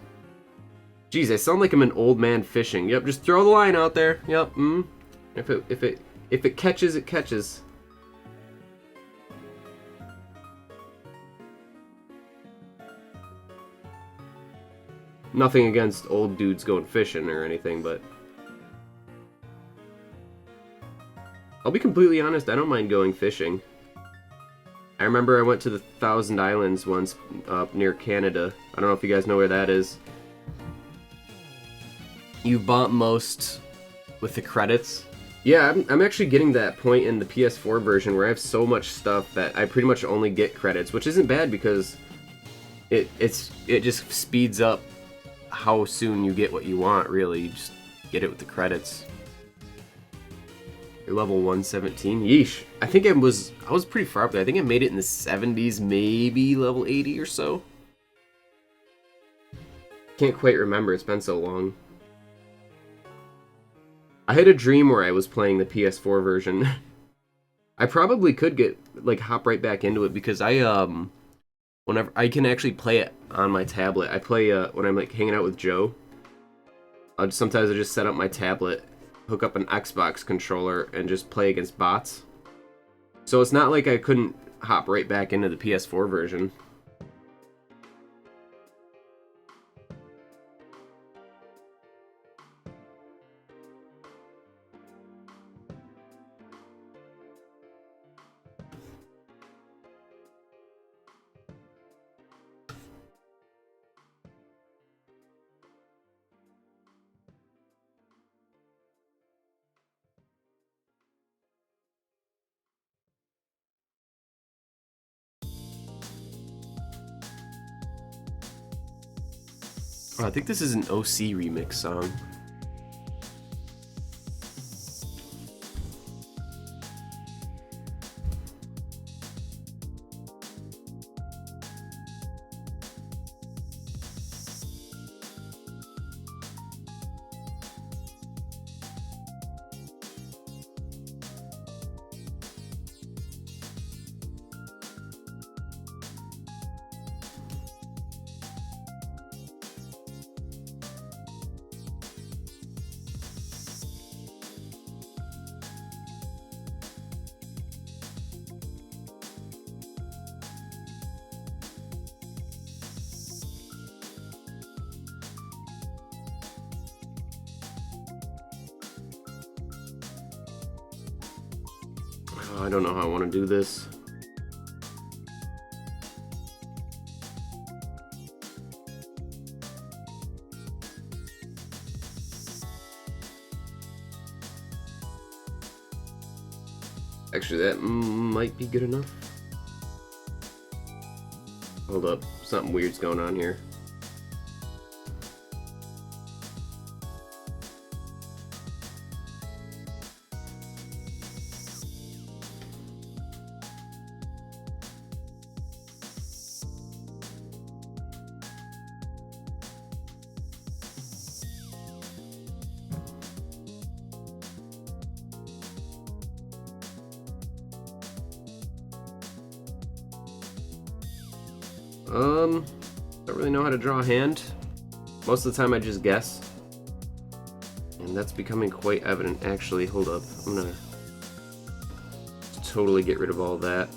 Jeez, I sound like I'm an old man fishing. Yep, just throw the line out there. Yep. If it catches, it catches. Nothing against old dudes going fishing or anything, but I'll be completely honest, I don't mind going fishing. I remember I went to the Thousand Islands once up near Canada. I don't know if you guys know where that is. You bought most with the credits. Yeah, I'm actually getting that point in the PS4 version where I have so much stuff that I pretty much only get credits, which isn't bad because it just speeds up how soon you get what you want, really. You just get it with the credits. You're level 117. Yeesh. I think I was pretty far up there. I think I made it in the 70s, maybe level 80 or so. Can't quite remember. It's been so long. I had a dream where I was playing the PS4 version. I probably could get hop right back into it because whenever I can actually play it on my tablet. I play when I'm hanging out with Joe. Sometimes I just set up my tablet, hook up an Xbox controller, and just play against bots. So it's not like I couldn't hop right back into the PS4 version. Oh, I think this is an OC remix song. Oh, I don't know how I want to do this. Actually, that might be good enough. Hold up, something weird's going on here. Don't really know how to draw a hand. Most of the time I just guess. And that's becoming quite evident. Actually, hold up. I'm gonna totally get rid of all that.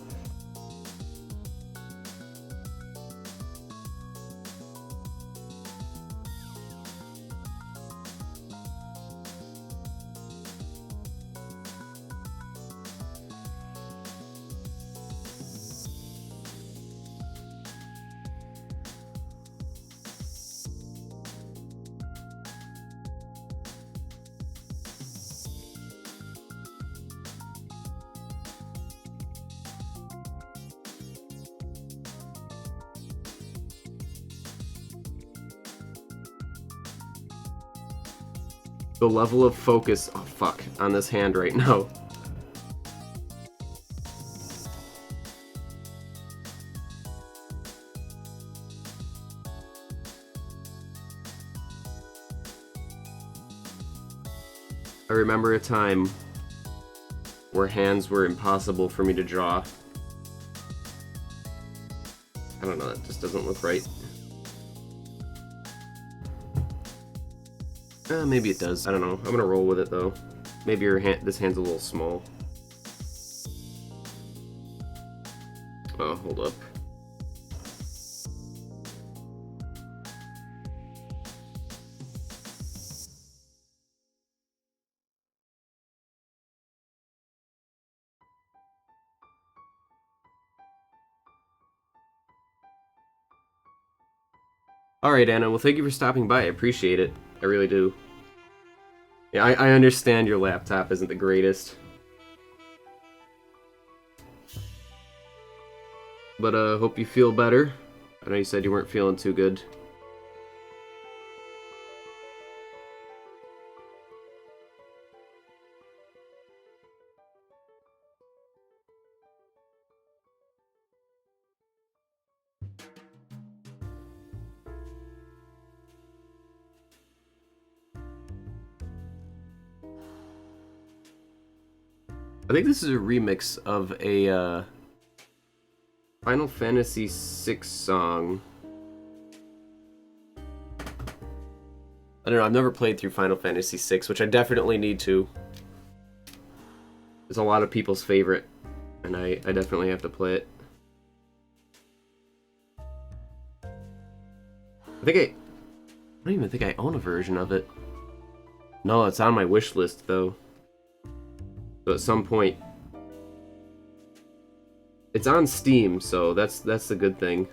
The level of focus, oh fuck, on this hand right now. I remember a time where hands were impossible for me to draw. I don't know, that just doesn't look right. Maybe it does. I don't know. I'm gonna roll with it though. Maybe this hand's a little small. Oh, hold up. Alright, Anna. Well, thank you for stopping by. I appreciate it. I really do. Yeah, I understand your laptop isn't the greatest. But, hope you feel better. I know you said you weren't feeling too good. I think this is a remix of a Final Fantasy VI song. I don't know, I've never played through Final Fantasy VI, which I definitely need to. It's a lot of people's favorite, and I definitely have to play it. I don't even think I own a version of it. No, it's on my wish list though. So at some point, it's on Steam, so that's the good thing.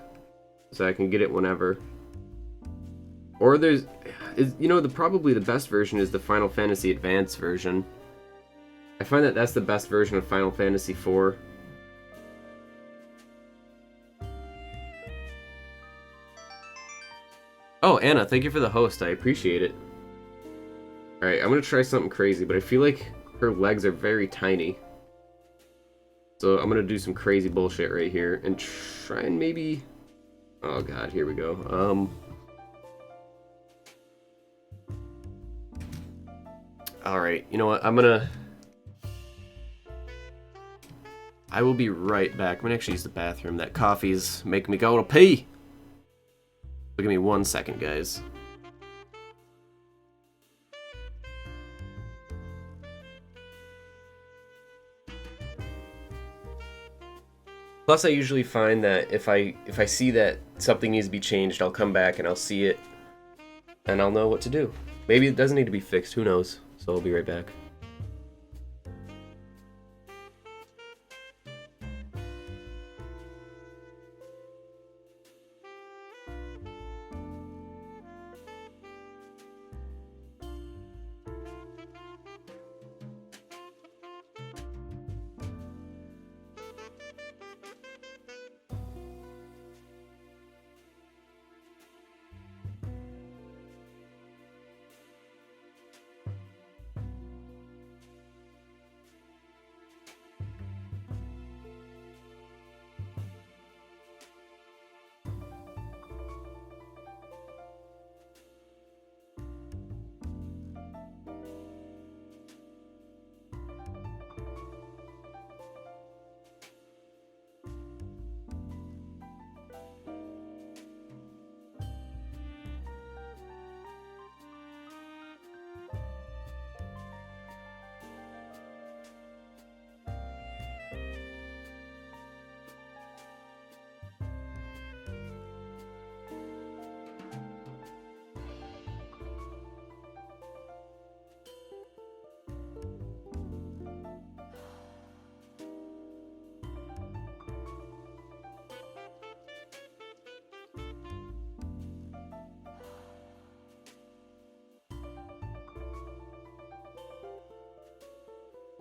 So I can get it whenever. Or probably the best version is the Final Fantasy Advance version. I find that that's the best version of Final Fantasy IV. Oh, Anna, thank you for the host. I appreciate it. Alright, I'm gonna try something crazy, but I feel like her legs are very tiny. So I'm gonna do some crazy bullshit right here and try and maybe... Oh god, here we go. Alright, you know what? I will be right back. I'm gonna actually use the bathroom. That coffee's making me go to pee! So give me 1 second, guys. Plus, I usually find that if I see that something needs to be changed, I'll come back and I'll see it, and I'll know what to do. Maybe it doesn't need to be fixed, who knows? So I'll be right back.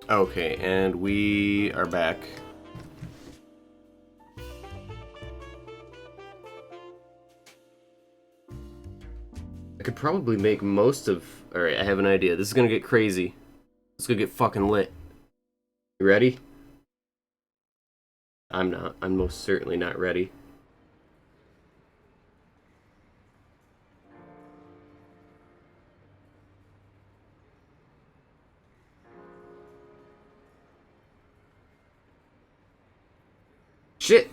Okay, and we are back. I could probably make most of... Alright, I have an idea. This is gonna get crazy. It's gonna get fucking lit. You ready? I'm not. I'm most certainly not ready. Shit!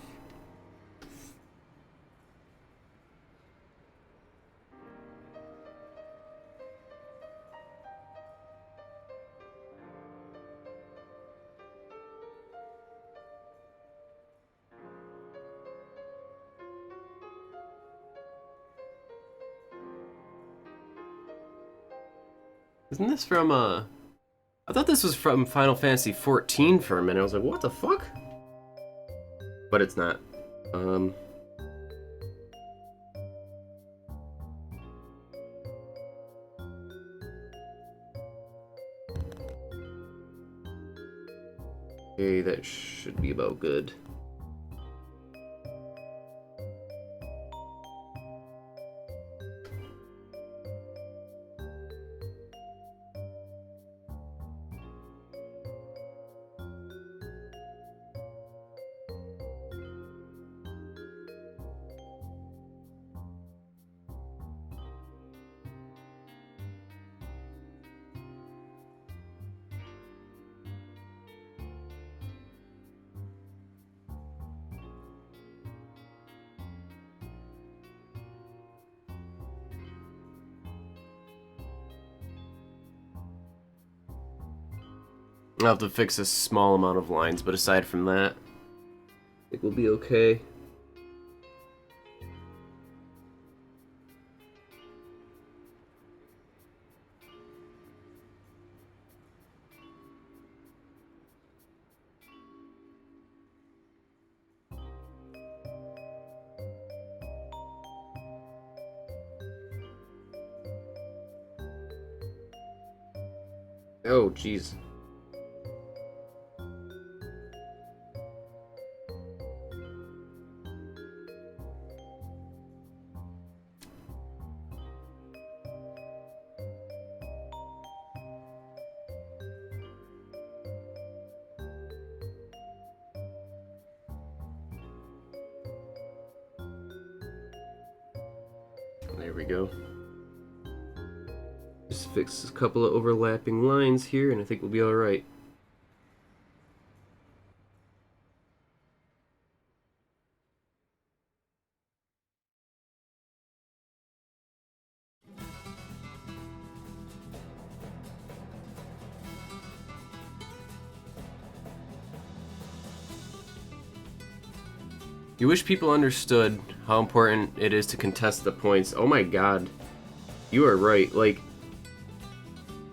Isn't this from, I thought this was from Final Fantasy XIV for a minute. I was like, what the fuck? But it's not. Okay, that should be about good. I'll have to fix a small amount of lines, but aside from that, I think we'll be okay. Oh, jeez. There we go. Just fix a couple of overlapping lines here, and I think we'll be alright. You wish people understood how important it is to contest the points. Oh my god. You are right. Like,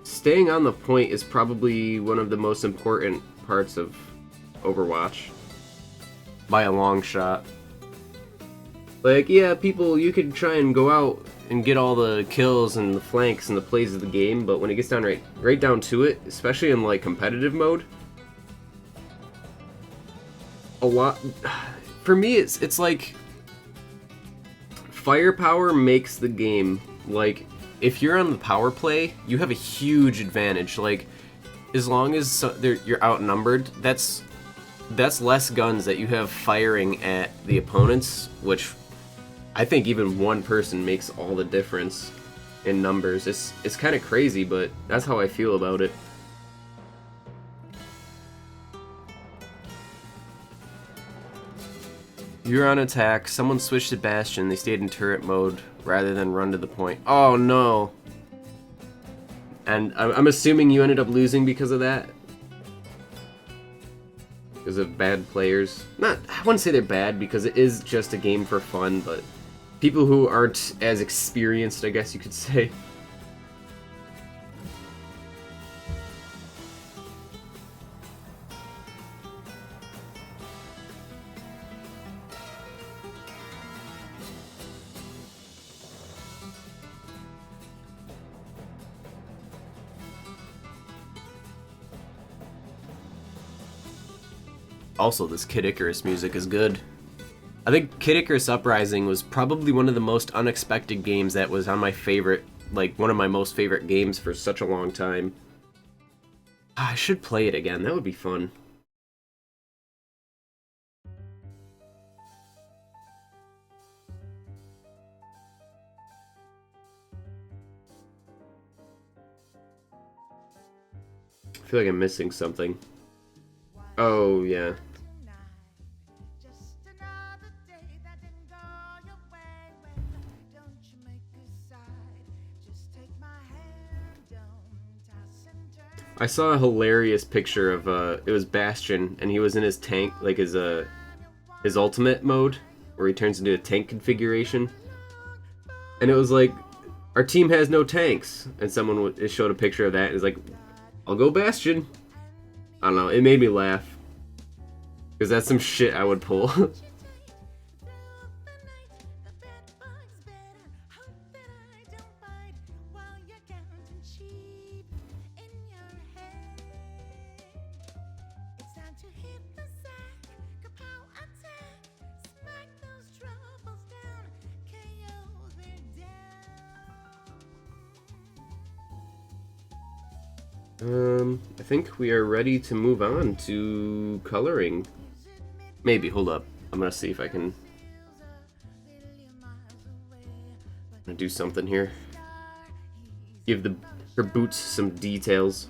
staying on the point is probably one of the most important parts of Overwatch. By a long shot. Like, yeah, people, you could try and go out and get all the kills and the flanks and the plays of the game, but when it gets down right down to it, especially in, like, competitive mode, a lot... For me, it's like... Firepower makes the game. Like, if you're on the power play, you have a huge advantage. Like, as long as you're outnumbered, that's less guns that you have firing at the opponents, which I think even one person makes all the difference in numbers. It's kind of crazy, but that's how I feel about it. You're on attack, someone switched to Bastion, they stayed in turret mode rather than run to the point. Oh no! And I'm assuming you ended up losing because of that? Because of bad players? I wouldn't say they're bad, because it is just a game for fun, but people who aren't as experienced, I guess you could say. Also, this Kid Icarus music is good. I think Kid Icarus Uprising was probably one of the most unexpected games that was on my favorite, like, one of my most favorite games for such a long time. I should play it again, that would be fun. I feel like I'm missing something. Oh, yeah. I saw a hilarious picture of it was Bastion, and he was in his tank, like his ultimate mode, where he turns into a tank configuration. And it was like, our team has no tanks, and someone showed a picture of that, and it's like, I'll go Bastion. I don't know, it made me laugh. Because that's some shit I would pull. I think we are ready to move on to coloring. Maybe, hold up. I'm gonna see if I can... I'm gonna do something here. Give her boots some details.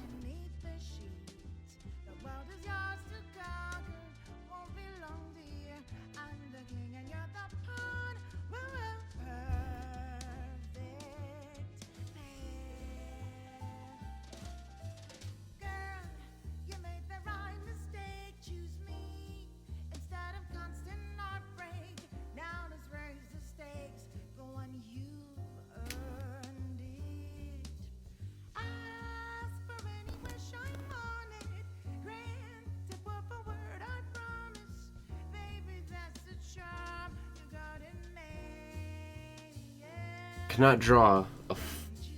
Cannot draw a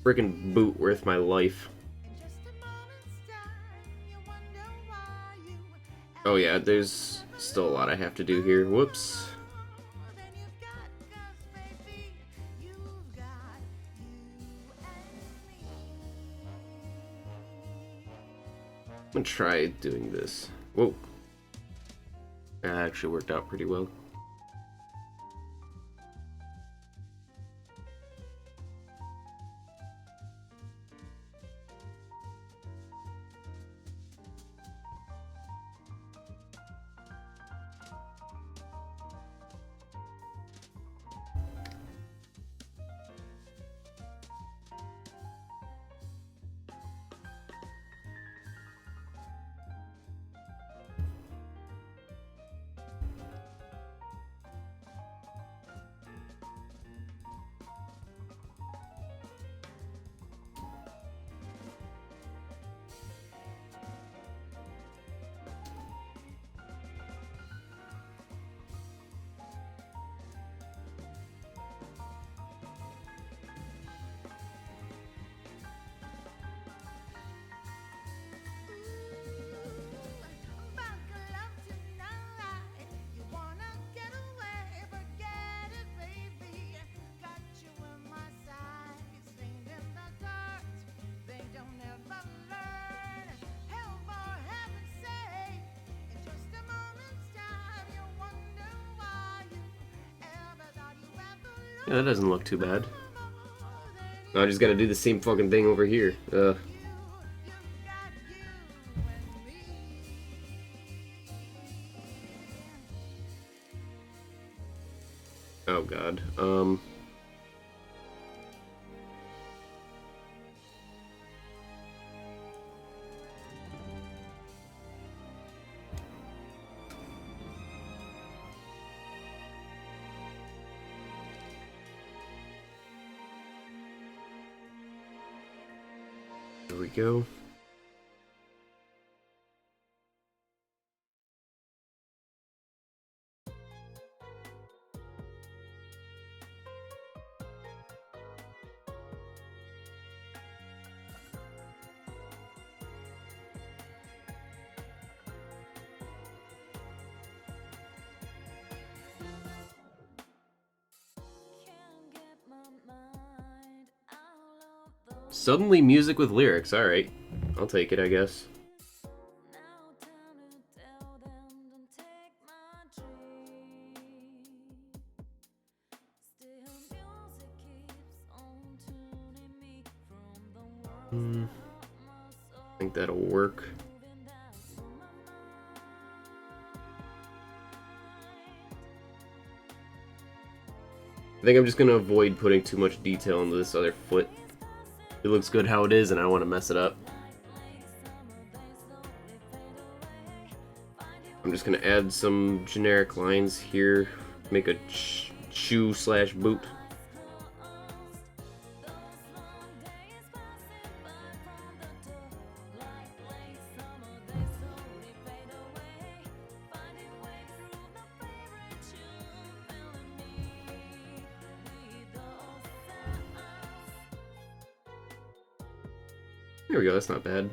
freaking boot worth my life. Oh yeah, there's still a lot I have to do here. Whoops. I'm gonna try doing this. Whoa. That actually worked out pretty well. Yeah, that doesn't look too bad. I just gotta do the same fucking thing over here. Oh god. There we go. Suddenly music with lyrics. Alright. I'll take it, I guess. I think that'll work. I think I'm just gonna avoid putting too much detail into this other foot. It looks good how it is, and I don't want to mess it up. I'm just gonna add some generic lines here, make a shoe/boot. There we go, that's not bad.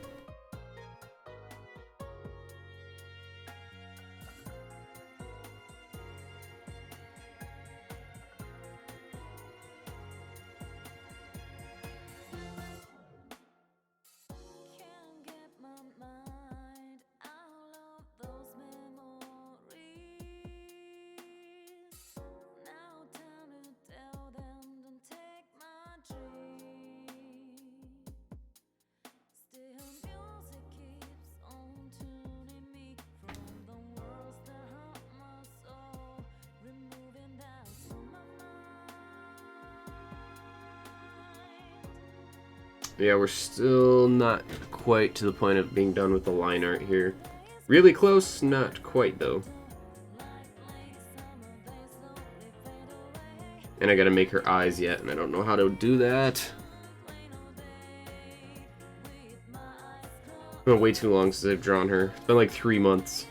Yeah, we're still not quite to the point of being done with the line art here. Really close, not quite though. And I gotta make her eyes yet, and I don't know how to do that. It's been way too long since I've drawn her. It's been like 3 months.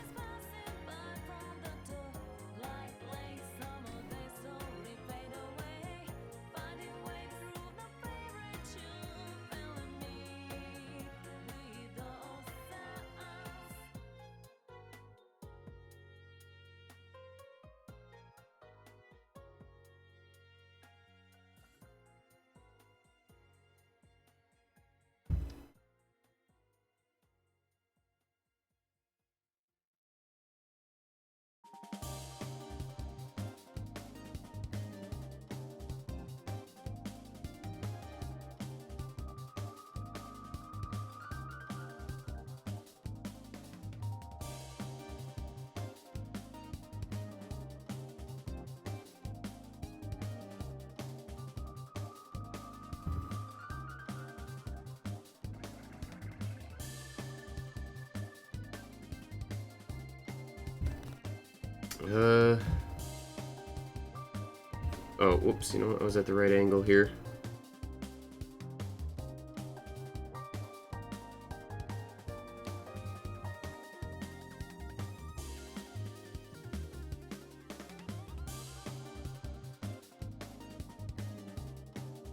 Oh, whoops, you know what? I was at the right angle here.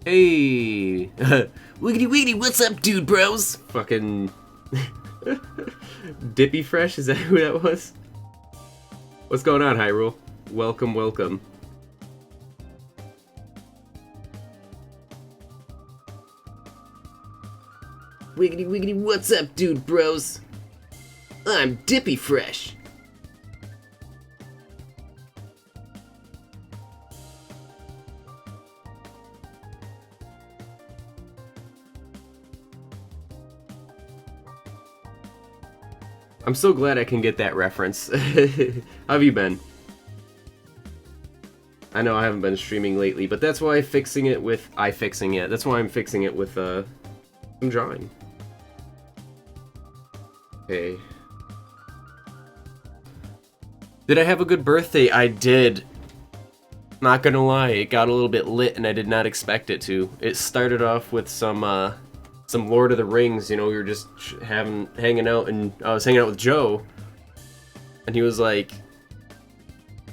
Hey! Wiggity wiggity, what's up, dude bros? Fucking... Dippy Fresh, is that who that was? What's going on, Hyrule? Welcome, welcome. Wiggity wiggity, what's up, dude bros? I'm Dippy Fresh. I'm so glad I can get that reference. How have you been? I know I haven't been streaming lately, but that's why That's why I'm fixing it with some drawing. Okay. Did I have a good birthday? I did. Not gonna lie, it got a little bit lit and I did not expect it to. It started off with some Lord of the Rings, you know, we were just hanging out, and I was hanging out with Joe, and he was like,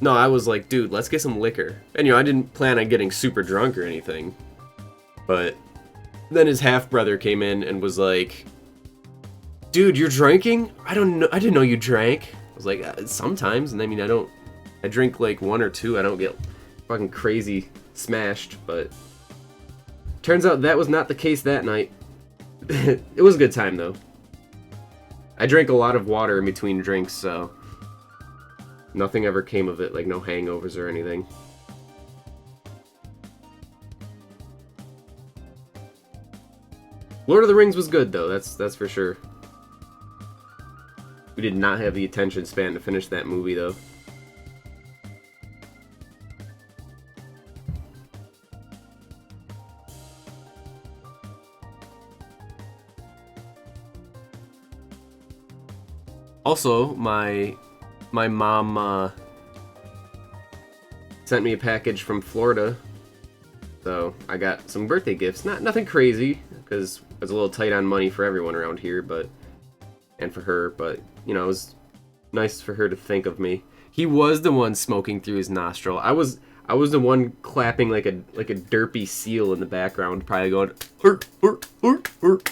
no, I was like, dude, let's get some liquor. And, you know, I didn't plan on getting super drunk or anything, but then his half-brother came in and was like, dude, you're drinking? I didn't know you drank. I was like, sometimes, and I mean, I drink like 1 or 2, I don't get fucking crazy smashed, but turns out that was not the case that night. It was a good time, though. I drank a lot of water in between drinks, so nothing ever came of it, like no hangovers or anything. Lord of the Rings was good, though, that's for sure. We did not have the attention span to finish that movie, though. Also, my mom sent me a package from Florida, so I got some birthday gifts. Nothing crazy, because I was a little tight on money for everyone around here, and for her, but you know, it was nice for her to think of me. He was the one smoking through his nostril. I was the one clapping like a derpy seal in the background, probably going hurt, hurt, hurt, hurt.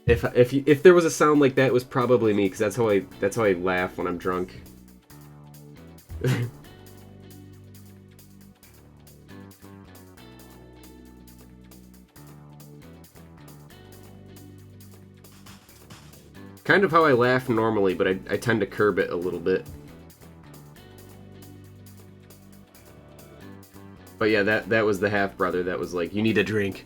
If there was a sound like that, it was probably me, because that's how I laugh when I'm drunk. Kind of how I laugh normally, but I tend to curb it a little bit. But yeah, that was the half brother that was like, you need a drink.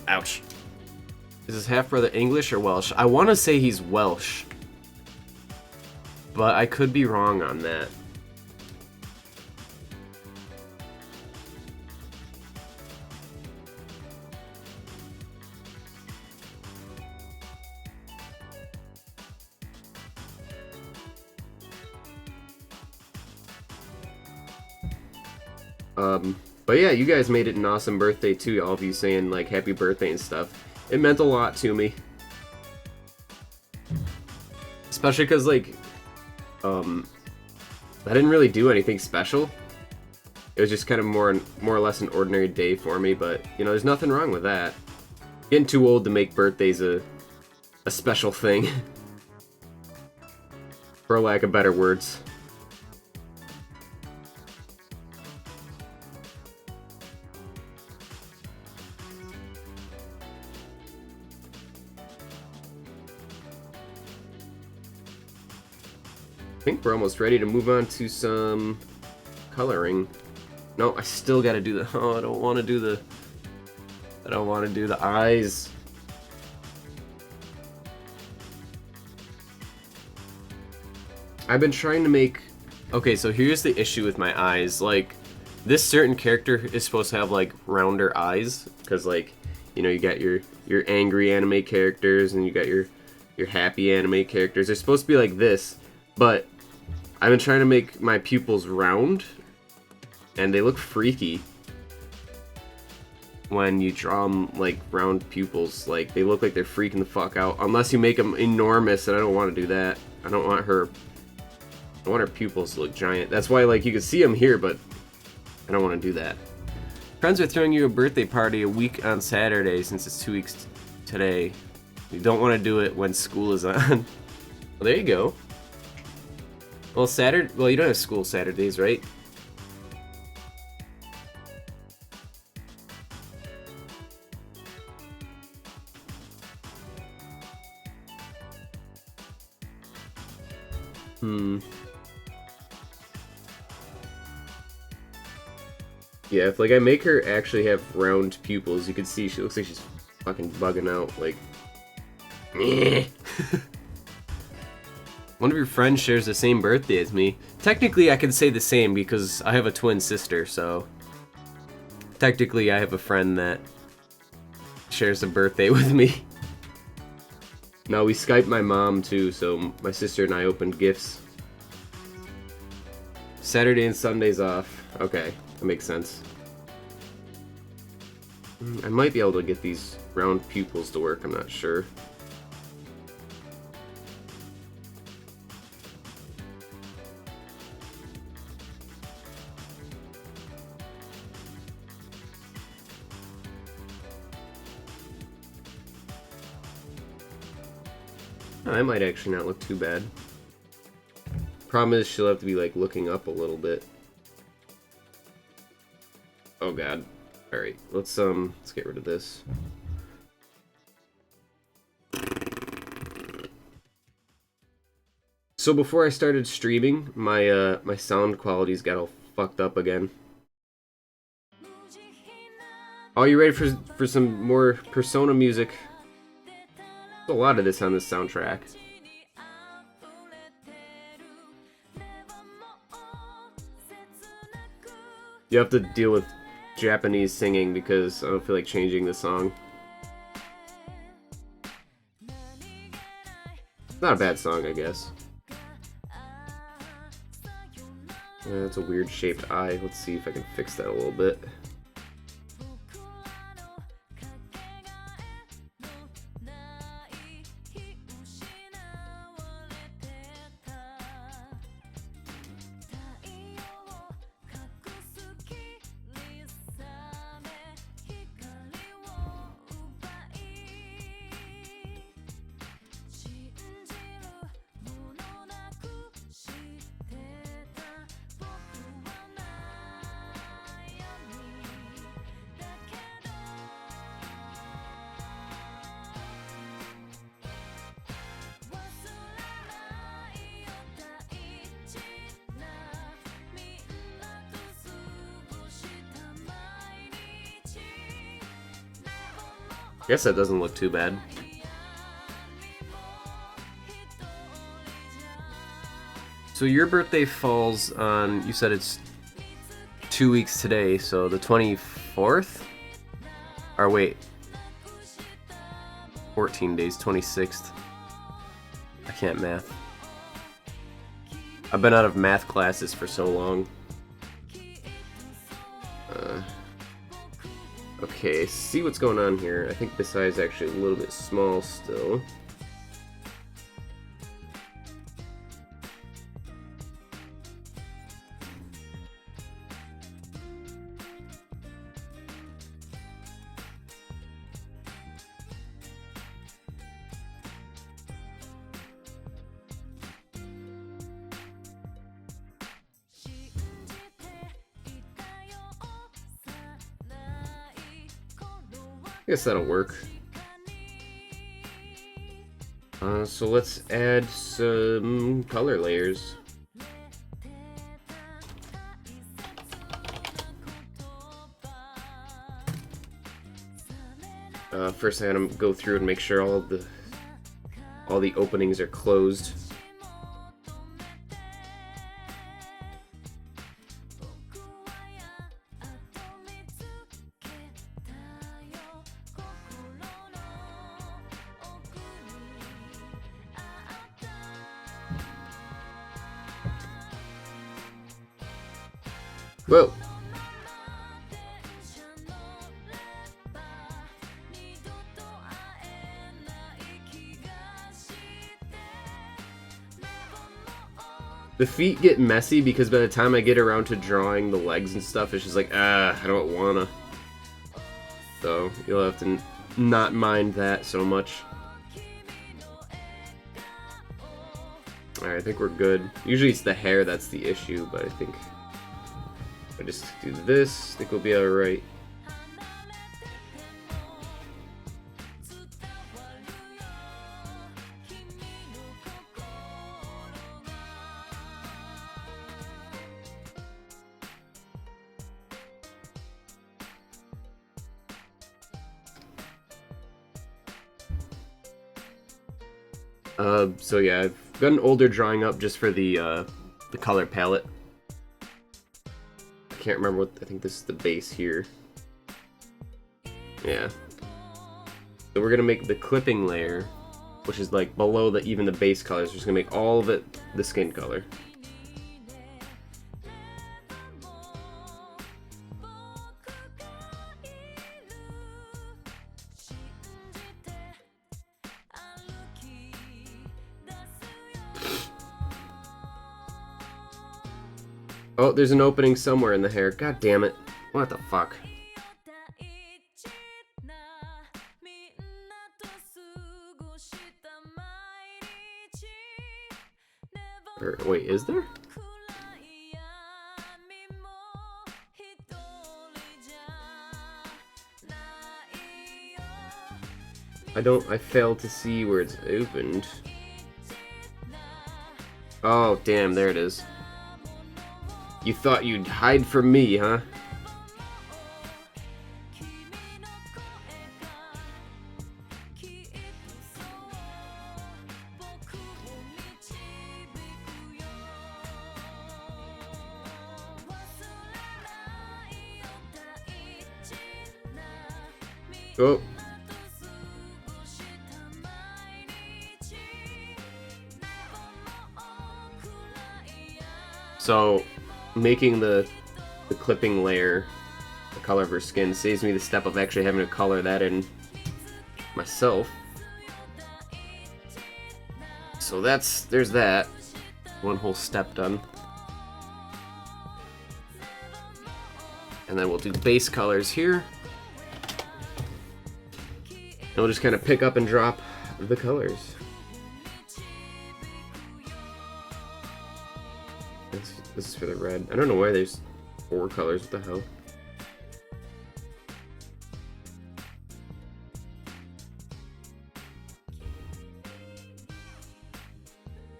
Ouch. Is his half-brother English or Welsh? I want to say he's Welsh, but I could be wrong on that. But yeah, you guys made it an awesome birthday too, all of you saying like happy birthday and stuff. It meant a lot to me. Especially because like, I didn't really do anything special. It was just kind of more or less an ordinary day for me, but you know, there's nothing wrong with that. Getting too old to make birthdays a special thing. For lack of better words. I think we're almost ready to move on to some coloring. No, I still gotta do the... Oh, I don't want to do the eyes. I've been trying to make Okay, so here's the issue with my eyes. Like, this certain character is supposed to have, like, rounder eyes. Because, like, you know, you got your angry anime characters and you got your happy anime characters. They're supposed to be like this. But I've been trying to make my pupils round. And they look freaky. When you draw them, like, round pupils. Like, they look like they're freaking the fuck out. Unless you make them enormous, and I don't want to do that. I want her pupils to look giant. That's why, like, you can see them here, but I don't want to do that. Friends are throwing you a birthday party a week on Saturday since it's 2 weeks today. You don't want to do it when school is on. Well, there you go. Well, you don't have school Saturdays, right? Yeah, if, like, I make her actually have round pupils, you can see she looks like she's fucking bugging out, like... One of your friends shares the same birthday as me. Technically, I can say the same because I have a twin sister, so... Technically, I have a friend that shares a birthday with me. Now, we Skyped my mom, too, so my sister and I opened gifts. Saturday and Sunday's off. Okay, that makes sense. I might be able to get these round pupils to work, I'm not sure. That might actually not look too bad. Problem is, she'll have to be, like, looking up a little bit. Oh god. Alright, let's get rid of this. So before I started streaming, my my sound quality's got all fucked up again. Oh, you ready for some more Persona music? There's a lot of this on this soundtrack. You have to deal with Japanese singing because I don't feel like changing the song. Not a bad song, I guess. That's a weird shaped eye. Let's see if I can fix that a little bit. Guess that doesn't look too bad. So your birthday falls on, you said it's 2 weeks today, so the 24th? Or wait, 14 days, 26th. I can't math. I've been out of math classes for so long. Okay, see what's going on here. I think this eye is actually a little bit small still. I guess that'll work. So let's add some color layers. First I gotta go through and make sure all the openings are closed. Whoa. The feet get messy because by the time I get around to drawing the legs and stuff, it's just like, I don't wanna. So you'll have to not mind that so much. Alright, I think we're good. Usually it's the hair that's the issue, but I think if I just do this, I think we'll be alright. So yeah, I've got an older drawing up just for the color palette. I can't remember what, I think this is the base here. Yeah. So we're gonna make the clipping layer, which is like below the even the base colors. We're just gonna make all of it the skin color. Oh, there's an opening somewhere in the hair. God damn it. What the fuck? Or, wait, is there? I failed to see where it's opened. Oh, damn, there it is. You thought you'd hide from me, huh? Oh. So, making the clipping layer the color of her skin saves me the step of actually having to color that in myself. So there's that. One whole step done. And then we'll do base colors here. And we'll just kind of pick up and drop the colors. This is for the red. I don't know why there's 4 colors. What the hell?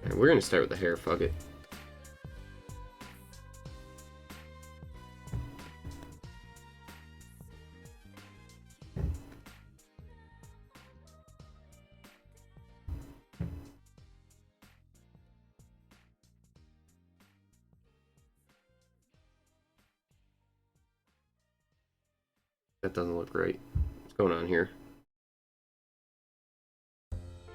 Alright, we're gonna start with the hair. Fuck it. That doesn't look right. What's going on here?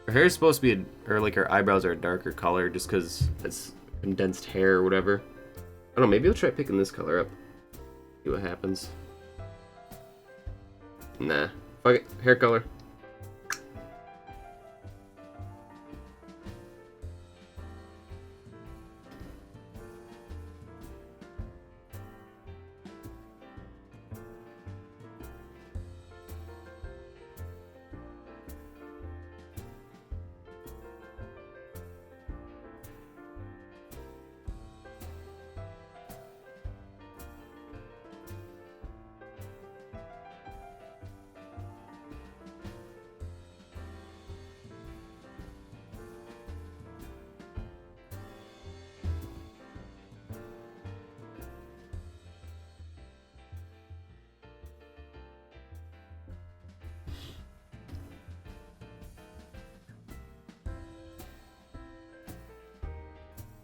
Her hair is supposed to be, or like her eyebrows are a darker color just because it's condensed hair or whatever. I don't know, maybe I'll try picking this color up. See what happens. Nah. Fuck it. Hair color.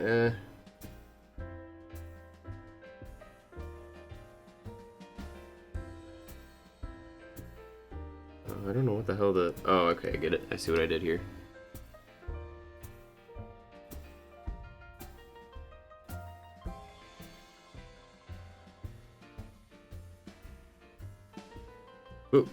I don't know what the hell the... Oh, okay, I get it. I see what I did here. Ooh.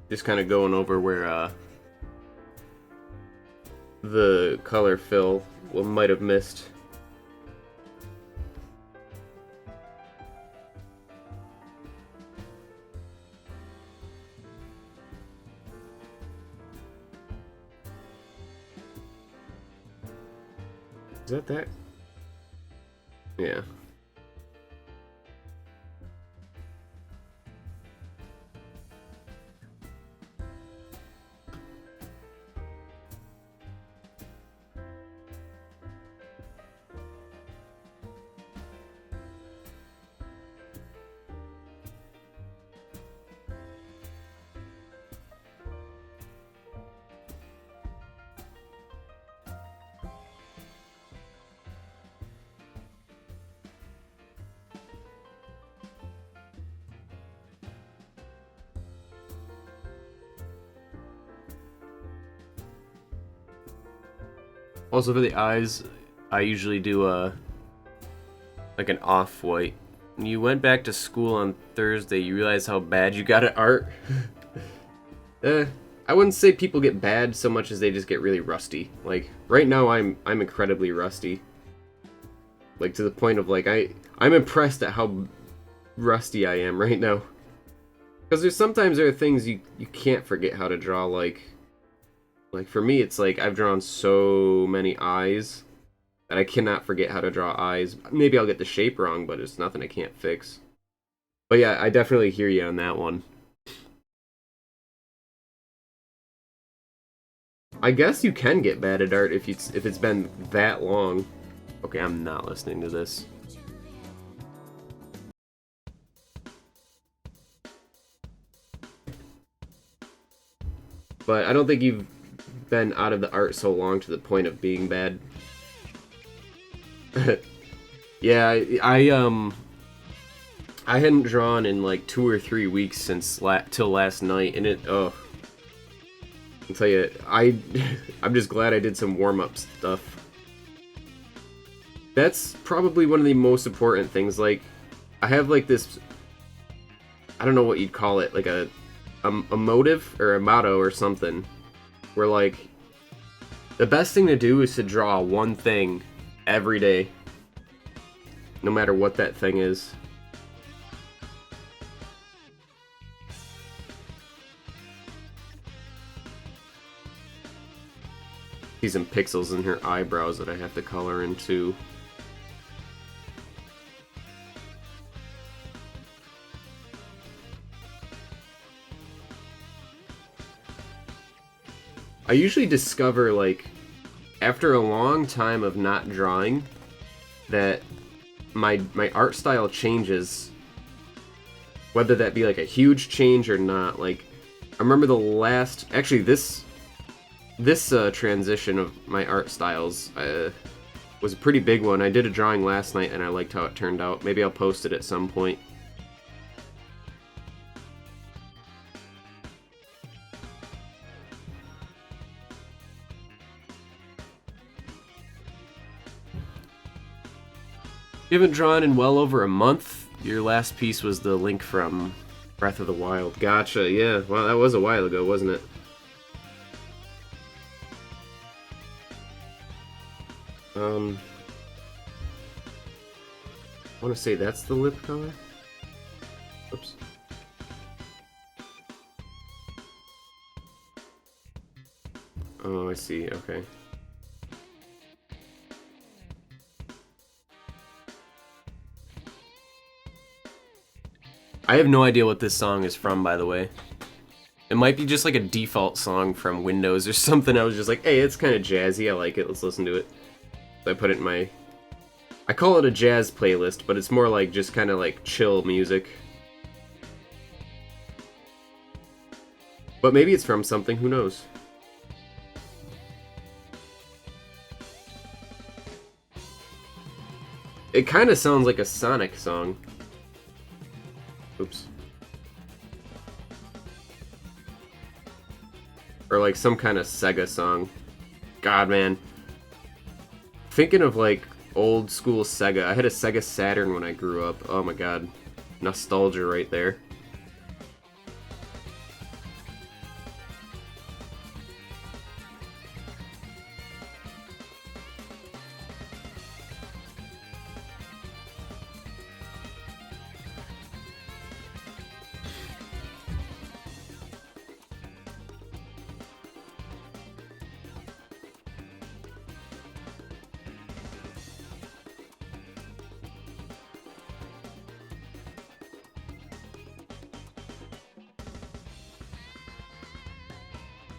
Just kind of going over where the color fill might have missed. Is that? Yeah. Also for the eyes, I usually do like an off-white. When you went back to school on Thursday, you realize how bad you got at art? I wouldn't say people get bad so much as they just get really rusty. Like, right now I'm incredibly rusty. Like, to the point of, like, I'm impressed at how rusty I am right now. Because sometimes there are things you can't forget how to draw, like for me, it's like I've drawn so many eyes that I cannot forget how to draw eyes. Maybe I'll get the shape wrong, but it's nothing I can't fix. But yeah, I definitely hear you on that one. I guess you can get bad at art if it's been that long. Okay, I'm not listening to this. But I don't think you've been out of the art so long to the point of being bad. Yeah, I hadn't drawn in like 2 or 3 weeks since till last night, and I'll tell you, I'm just glad I did some warm-up stuff. That's probably one of the most important things. Like, I have like this, I don't know what you'd call it, like a motive or a motto or something, where like the best thing to do is to draw one thing every day, no matter what that thing is. See some pixels in her eyebrows that I have to color in too. I usually discover, like, after a long time of not drawing, that my art style changes, whether that be like a huge change or not. Like, I remember this transition of my art styles was a pretty big one. I did a drawing last night and I liked how it turned out. Maybe I'll post it at some point. You haven't drawn in well over a month. Your last piece was the Link from Breath of the Wild. Gotcha, yeah. Well, that was a while ago, wasn't it? I want to say that's the lip color. Oops. Oh, I see, okay. I have no idea what this song is from, by the way. It might be just like a default song from Windows or something. I was just like, hey, it's kind of jazzy, I like it, let's listen to it. So I put it in my I call it a jazz playlist, but it's more like just kind of like chill music. But maybe it's from something, who knows? It kind of sounds like a Sonic song. Oops. Or like some kind of Sega song. God, man. Thinking of like old school Sega. I had a Sega Saturn when I grew up. Oh my god. Nostalgia right there.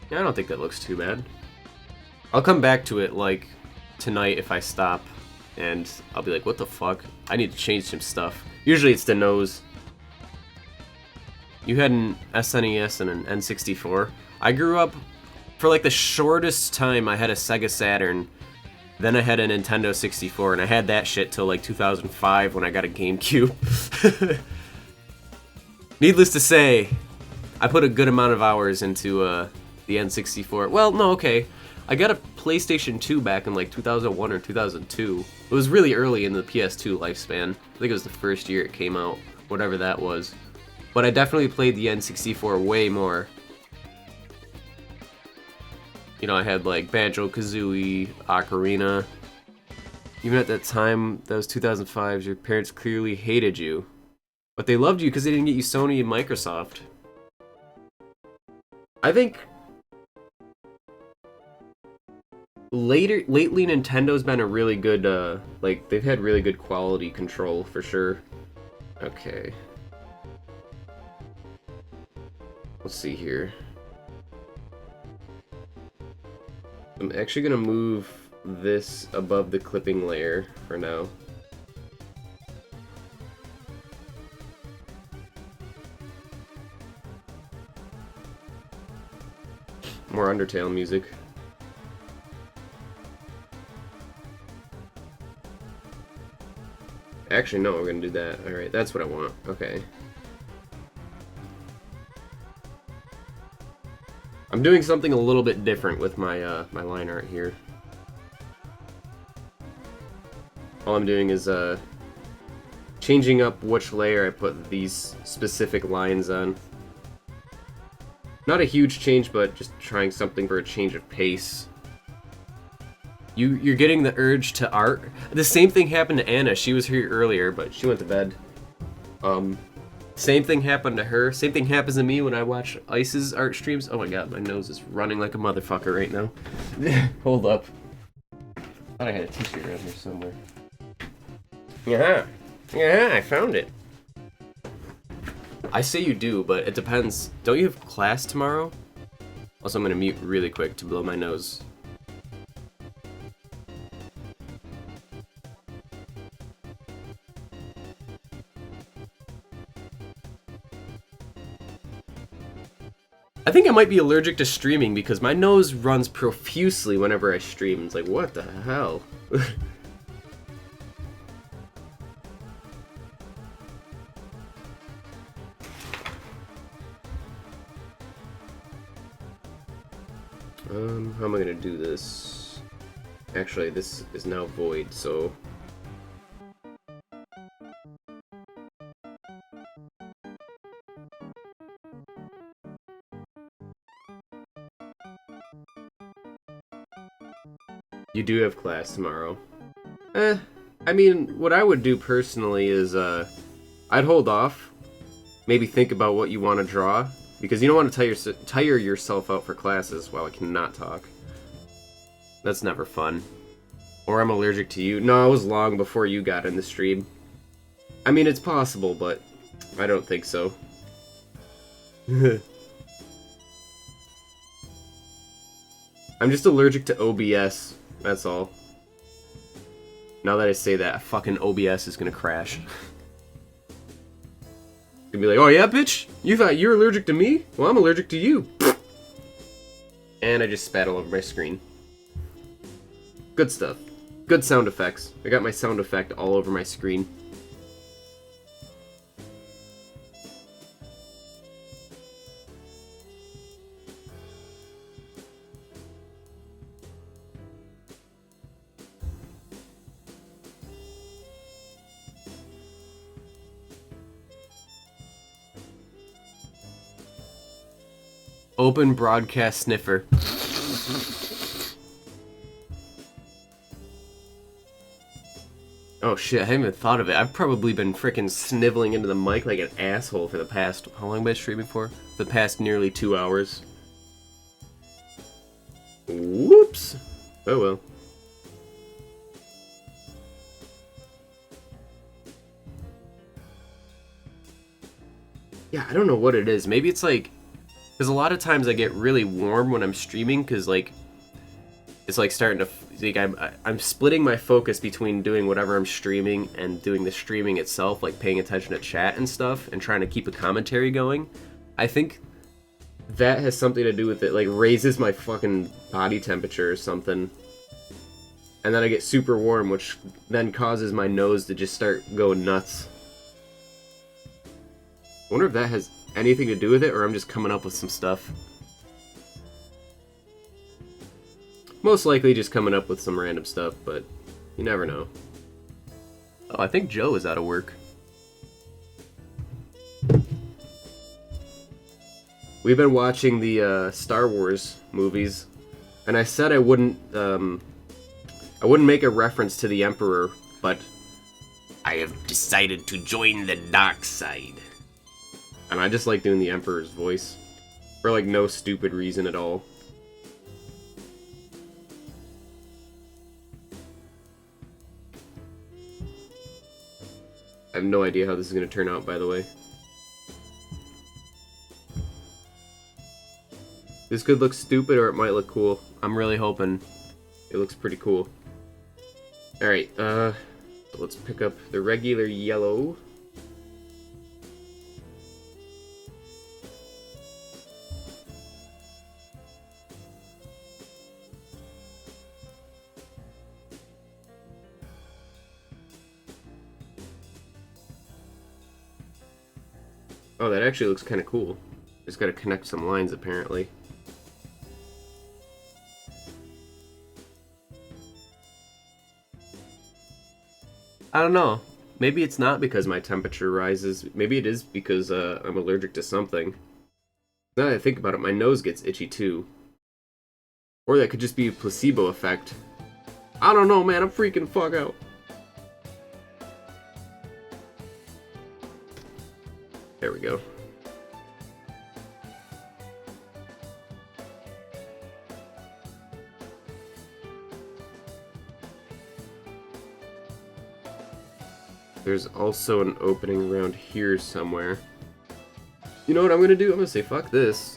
I don't think that looks too bad. I'll come back to it, like, tonight if I stop, and I'll be like, what the fuck? I need to change some stuff. Usually it's the nose. You had an SNES and an N64. I grew up, for like the shortest time, I had a Sega Saturn, then I had a Nintendo 64, and I had that shit till like 2005 when I got a GameCube. Needless to say, I put a good amount of hours into, the N64. Well, no, okay. I got a PlayStation 2 back in like 2001 or 2002. It was really early in the PS2 lifespan. I think it was the first year it came out, whatever that was. But I definitely played the N64 way more. You know, I had like Banjo-Kazooie, Ocarina. Even at that time, that was 2005, your parents clearly hated you. But they loved you because they didn't get you Sony and Microsoft. I think lately Nintendo's been a really good, like, they've had really good quality control, for sure. Okay. Let's see here. I'm actually gonna move this above the clipping layer for now. More Undertale music. Actually, no, we're gonna do that. Alright, that's what I want. Okay. I'm doing something a little bit different with my my line art here. All I'm doing is changing up which layer I put these specific lines on. Not a huge change, but just trying something for a change of pace. You're getting the urge to art. The same thing happened to Anna. She was here earlier, but she went to bed. Same thing happened to her. Same thing happens to me when I watch Ice's art streams. Oh my god, my nose is running like a motherfucker right now. Hold up. Thought I had a t-shirt around here somewhere. Yeah, I found it. I say you do, but it depends. Don't you have class tomorrow? Also, I'm gonna mute really quick to blow my nose. I think I might be allergic to streaming because my nose runs profusely whenever I stream. It's like, what the hell? How am I gonna do this? Actually, this is now void, so... You do have class tomorrow. I mean, what I would do personally is, I'd hold off. Maybe think about what you want to draw. Because you don't want to tire yourself out for classes while I cannot talk. That's never fun. Or I'm allergic to you. No, it was long before you got in the stream. I mean, it's possible, but I don't think so. I'm just allergic to OBS. That's all. Now that I say that, fucking OBS is gonna crash. Gonna be like, oh yeah, bitch? You thought you were allergic to me? Well, I'm allergic to you. And I just spat all over my screen. Good stuff. Good sound effects. I got my sound effect all over my screen. Open broadcast sniffer. Oh shit, I haven't even thought of it. I've probably been freaking sniveling into the mic like an asshole for the past... How long have I been streaming for? For the past nearly 2 hours. Whoops. Oh well. Yeah, I don't know what it is. Maybe it's like... Because a lot of times I get really warm when I'm streaming, because like... It's like starting to... Like I'm splitting my focus between doing whatever I'm streaming and doing the streaming itself, like paying attention to chat and stuff, and trying to keep a commentary going. I think that has something to do with it, like raises my fucking body temperature or something. And then I get super warm, which then causes my nose to just start going nuts. I wonder if that has anything to do with it, or I'm just coming up with some stuff. Most likely just coming up with some random stuff, but you never know. Oh, I think Joe is out of work. We've been watching the Star Wars movies, and I said I wouldn't make a reference to the Emperor, but I have decided to join the dark side. And I just like doing the Emperor's voice, for like no stupid reason at all. I have no idea how this is going to turn out, by the way. This could look stupid, or it might look cool. I'm really hoping it looks pretty cool. Alright, let's pick up the regular yellow. Oh, that actually looks kind of cool. Just gotta connect some lines, apparently. I don't know. Maybe it's not because my temperature rises. Maybe it is because I'm allergic to something. Now that I think about it, my nose gets itchy too. Or that could just be a placebo effect. I don't know, man. I'm freaking the fuck out. There we go. There's also an opening around here somewhere. You know what I'm gonna do? I'm gonna say fuck this.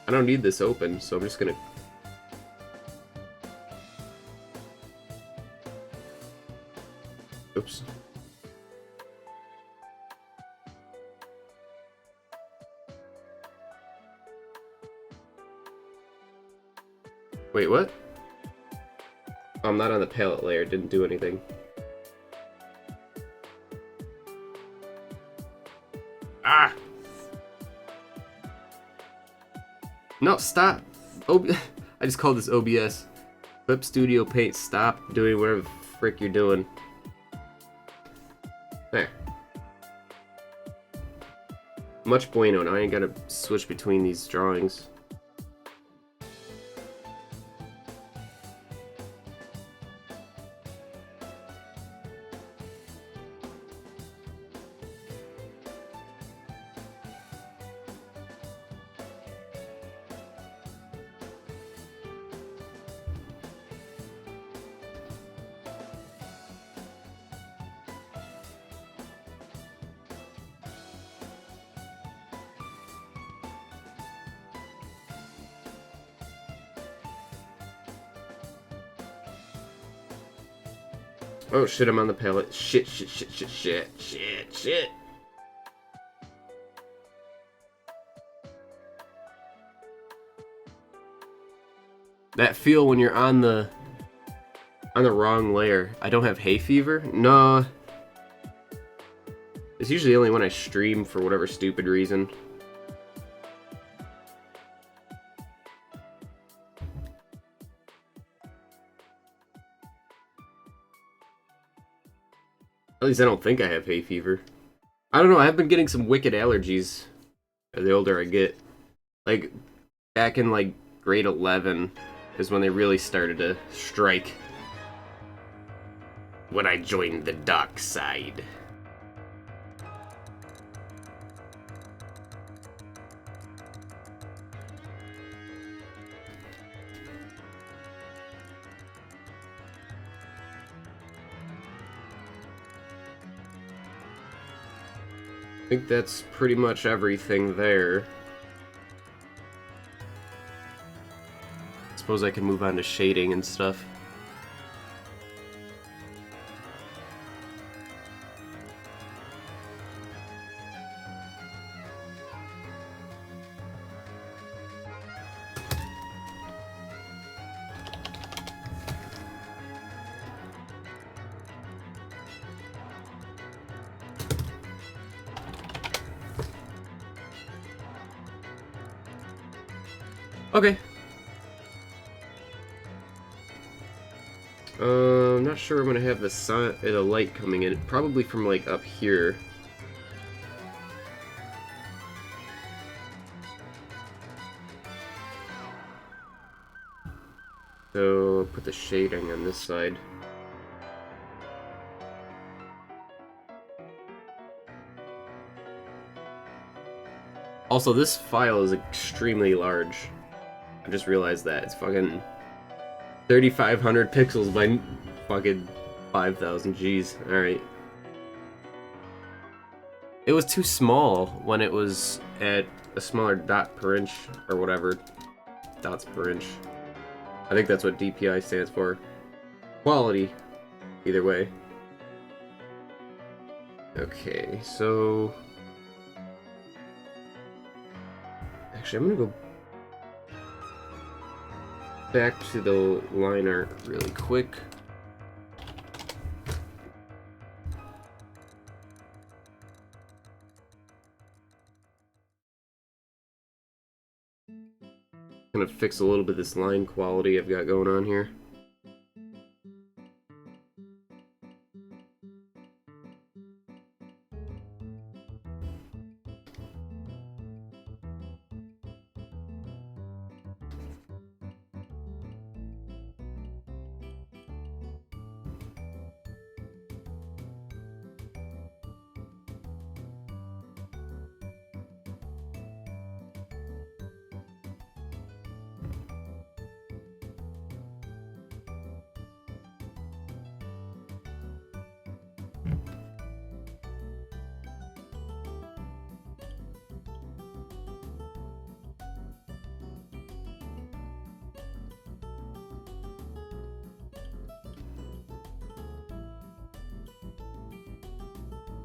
I don't need this open, so I'm just gonna... Oops. Wait, what? Oh, I'm not on the palette layer, didn't do anything. Ah! No, stop! I just called this OBS. Clip Studio Paint, stop doing whatever the frick you're doing. There. Much bueno, now I ain't gotta switch between these drawings. Oh shit, I'm on the pallet. Shit, shit, shit, shit, shit, shit, shit. That feel when you're on the wrong layer. I don't have hay fever? No. It's usually only when I stream for whatever stupid reason. At least I don't think I have hay fever. I don't know, I've been getting some wicked allergies the older I get. Like, back in, like, grade 11 is when they really started to strike. When I joined the dark side. I think that's pretty much everything there. Suppose I can move on to shading and stuff. Okay. I'm not sure I'm gonna have the light coming in. Probably from like up here. So put the shading on this side. Also, this file is extremely large. I just realized that. It's fucking 3,500 pixels by fucking 5,000. Jeez. Alright. It was too small when it was at a smaller dot per inch, or whatever. Dots per inch. I think that's what DPI stands for. Quality. Either way. Okay, so... Actually, I'm gonna go back to the line art really quick. Gonna fix a little bit of this line quality I've got going on here.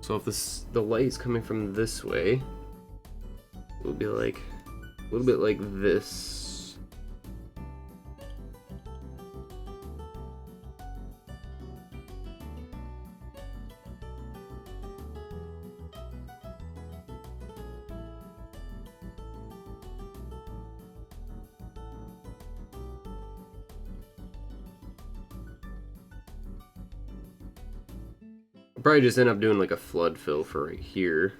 So if the light is coming from this way, it will be like a little bit like this. I'll probably just end up doing like a flood fill for right here.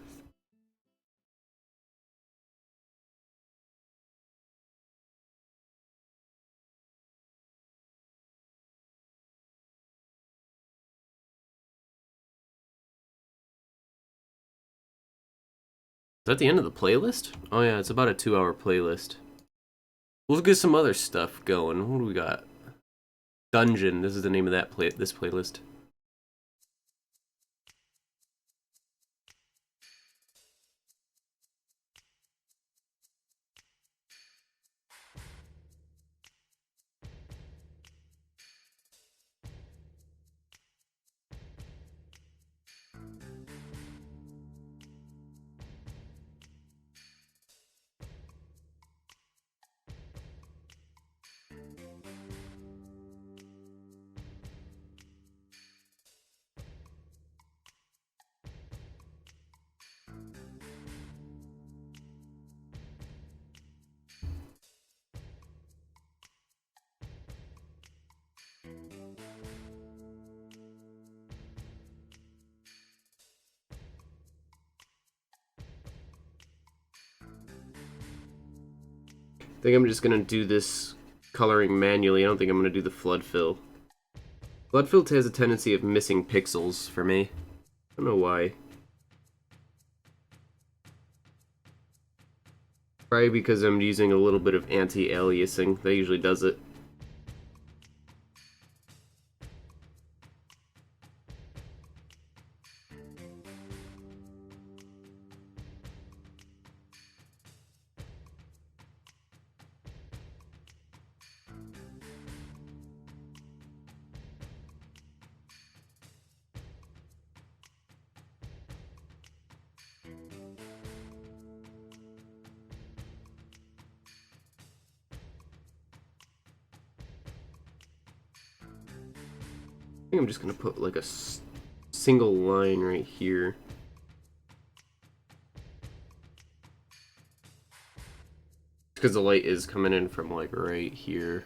Is that the end of the playlist? Oh yeah, it's about a 2-hour playlist. We'll get some other stuff going. What do we got? Dungeon. This is the name of this playlist. think I'm just gonna do this coloring manually. I don't think I'm gonna do the flood fill. Flood fill has a tendency of missing pixels for me. I don't know why. Probably because I'm using a little bit of anti-aliasing. That usually does it. I think I'm just gonna put like a single line right here. Because the light is coming in from like right here.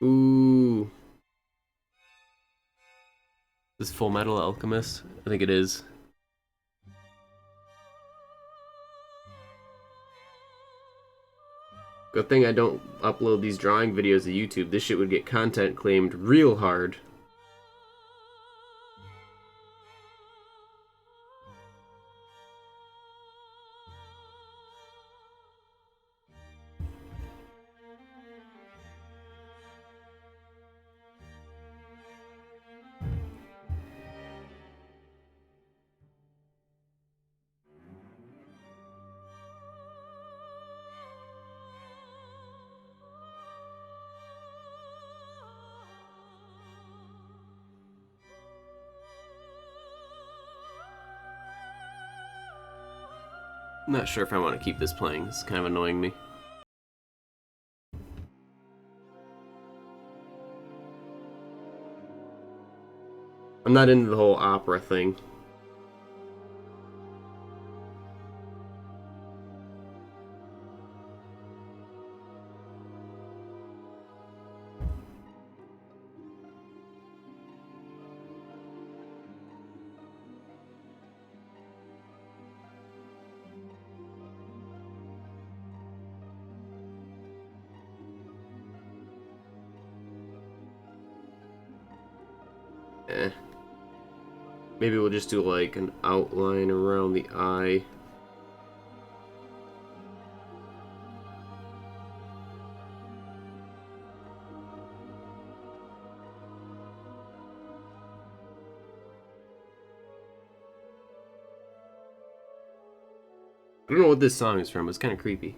Ooh. This Full Metal Alchemist? I think it is. Good thing I don't upload these drawing videos to YouTube. This shit would get content claimed real hard. I'm not sure if I want to keep this playing. It's kind of annoying me. I'm not into the whole opera thing. Eh. Maybe we'll just do like an outline around the eye. I don't know what this song is from. It's kind of creepy.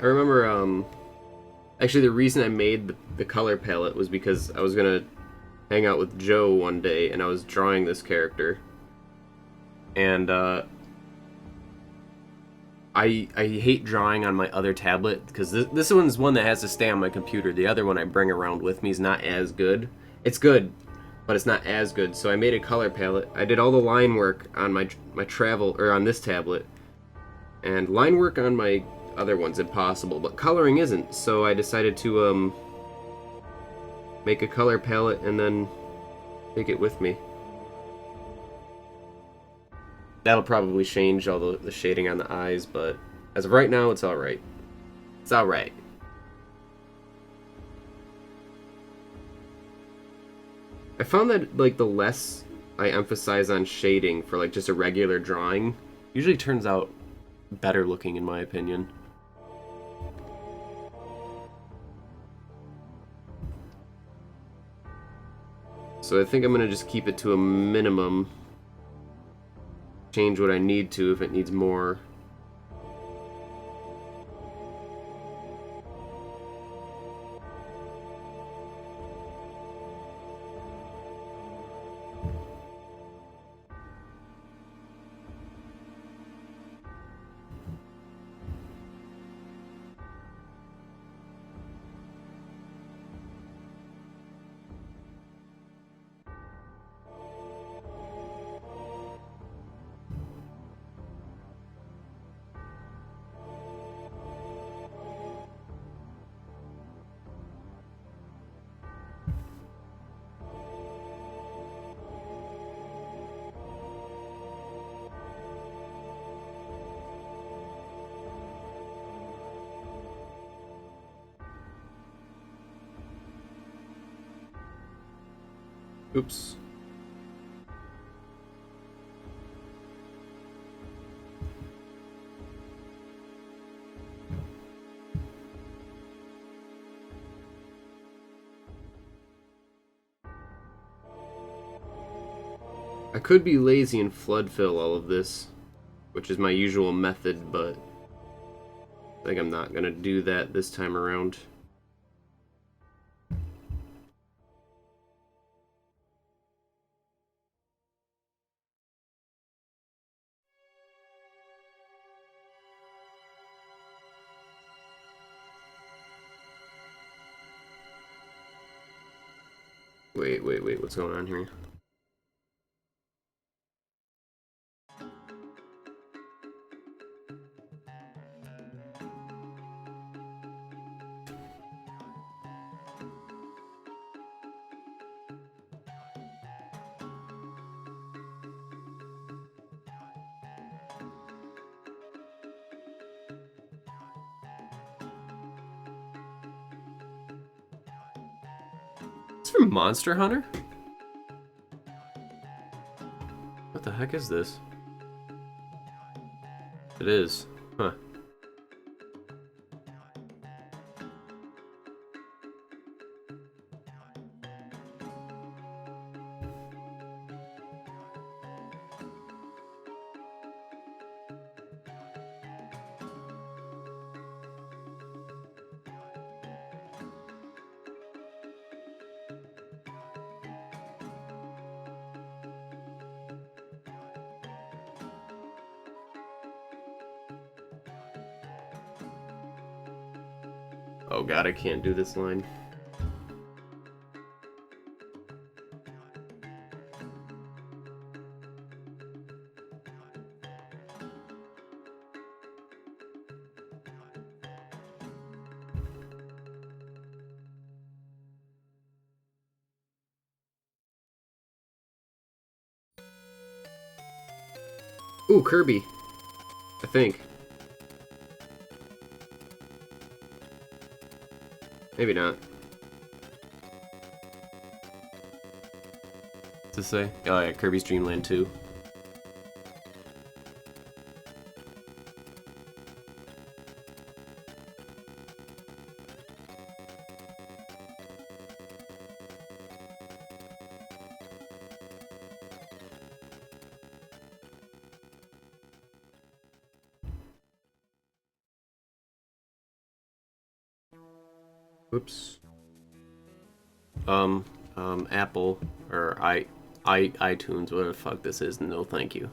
I remember, actually the reason I made the color palette was because I was gonna hang out with Joe one day and I was drawing this character. And, I hate drawing on my other tablet because this one's one that has to stay on my computer. The other one I bring around with me is not as good. It's good, but it's not as good. So I made a color palette. I did all the line work on my travel, or on this tablet. And line work on my other one's impossible, but coloring isn't. So I decided to make a color palette and then take it with me. That'll probably change all the shading on the eyes, but as of right now, it's alright. It's alright. I found that, like, the less I emphasize on shading for, like, just a regular drawing, usually turns out better looking, in my opinion. So I think I'm going to just keep it to a minimum. Change what I need to if it needs more. Oops. I could be lazy and flood fill all of this, which is my usual method, but I think I'm not going to do that this time around. Wait, what's going on here? It's from Monster Hunter? What the heck is this? It is. Huh. Oh god, I can't do this line. Ooh, Kirby. I think. Maybe not. What's this say? Oh yeah, Kirby's Dream Land 2. Whoops. Apple or iTunes, whatever the fuck this is. No, thank you.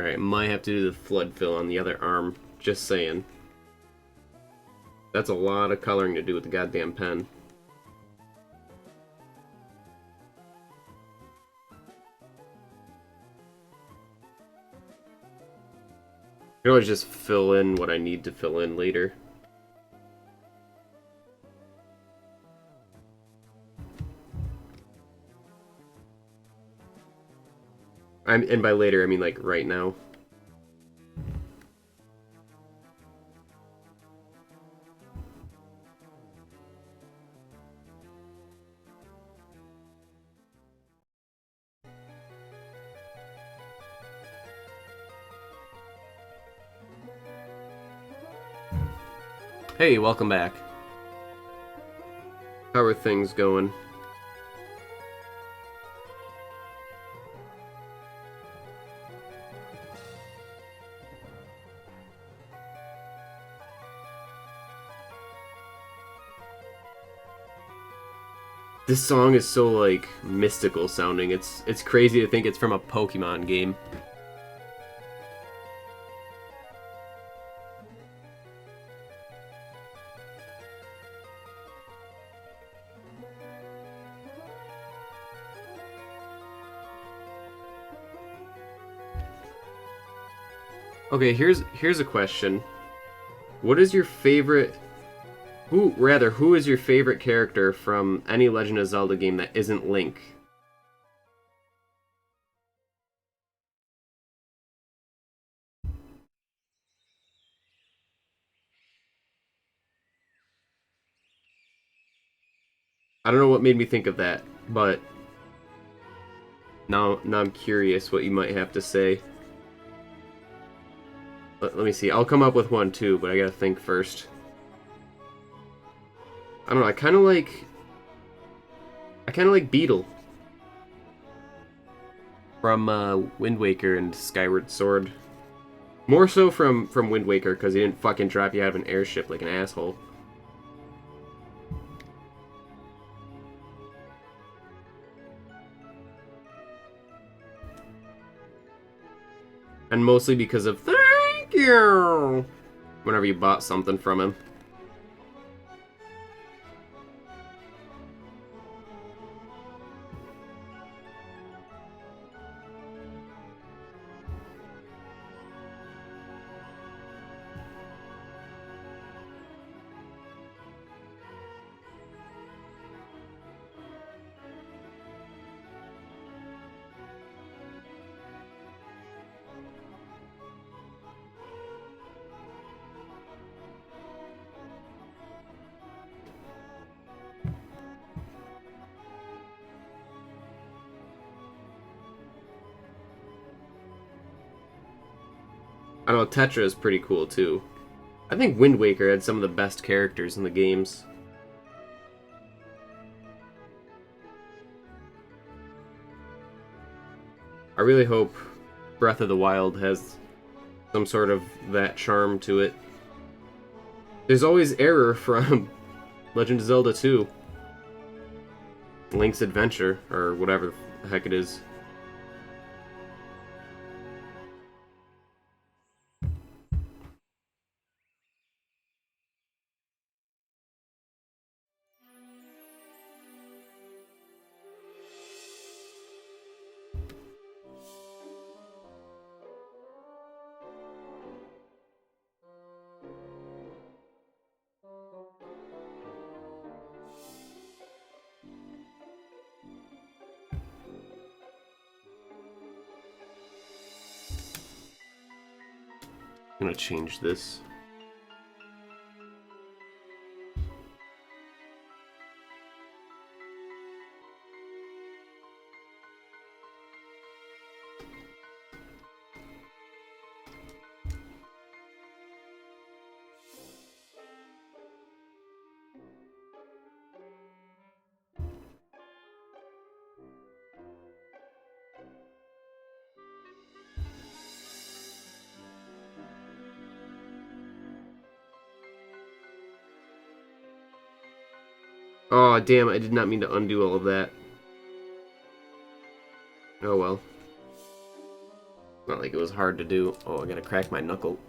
Alright, might have to do the flood fill on the other arm. Just saying. That's a lot of coloring to do with the goddamn pen. I can always just fill in what I need to fill in later. And by later, I mean like right now. Hey, welcome back. How are things going? This song is so, like, mystical sounding. It's crazy to think it's from a Pokemon game. Okay, here's a question. What is your favorite... Who is your favorite character from any Legend of Zelda game that isn't Link? I don't know what made me think of that, but now I'm curious what you might have to say. Let me see. I'll come up with one too, but I gotta think first. I don't know. I kind of like Beetle from Wind Waker and Skyward Sword. More so from Wind Waker because he didn't fucking drop you out of an airship like an asshole. And mostly because of thank you whenever you bought something from him. I don't know, Tetra is pretty cool too. I think Wind Waker had some of the best characters in the games. I really hope Breath of the Wild has some sort of that charm to it. There's always error from Legend of Zelda 2. Link's Adventure, or whatever the heck it is. I'm gonna change this. Oh, damn, I did not mean to undo all of that. Oh well. Not like it was hard to do. Oh, I gotta crack my knuckle.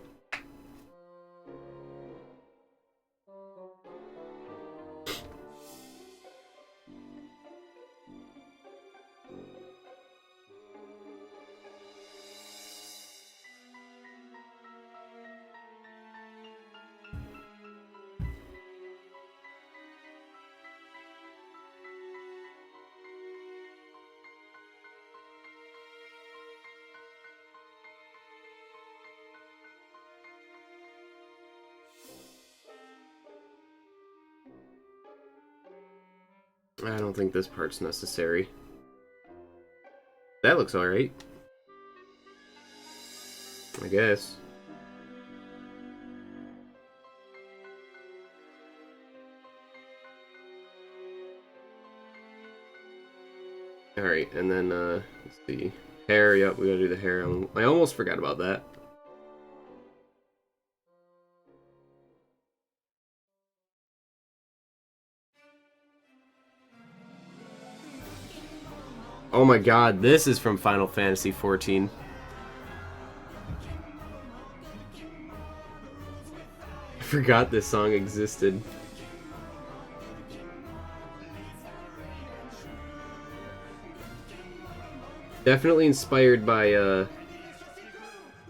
I don't think this part's necessary. That looks alright. I guess. Alright, and then, let's see. Hair, yep, we gotta do the hair. I almost forgot about that. Oh my god, this is from Final Fantasy XIV. I forgot this song existed. Definitely inspired by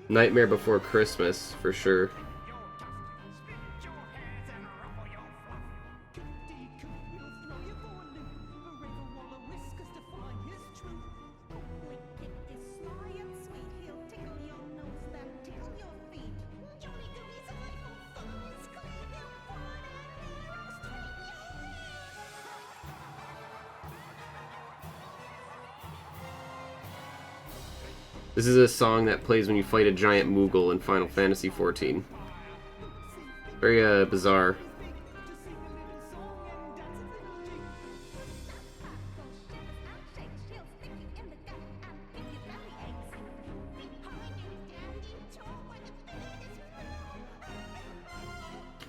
Nightmare Before Christmas, for sure. This is a song that plays when you fight a giant Moogle in Final Fantasy XIV. Very bizarre.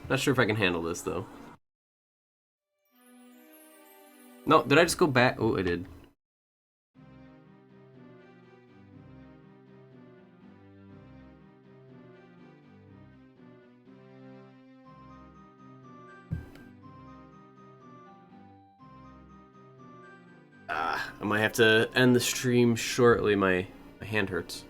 Not sure if I can handle this though. No, did I just go back? Oh, I did. I might have to end the stream shortly. My hand hurts.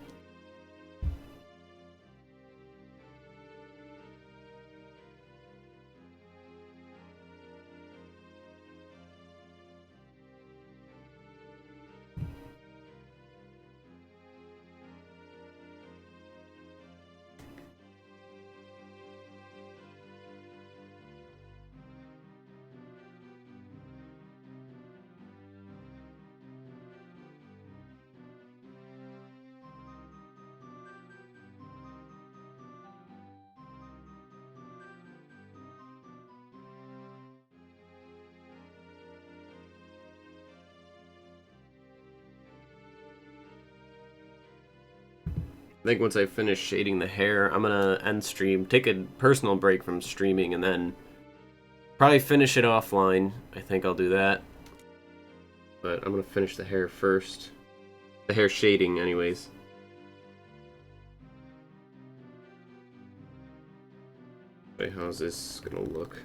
I think once I finish shading the hair, I'm gonna end stream, take a personal break from streaming, and then probably finish it offline. I think I'll do that. But I'm gonna finish the hair first. The hair shading, anyways. Okay, how's this gonna look?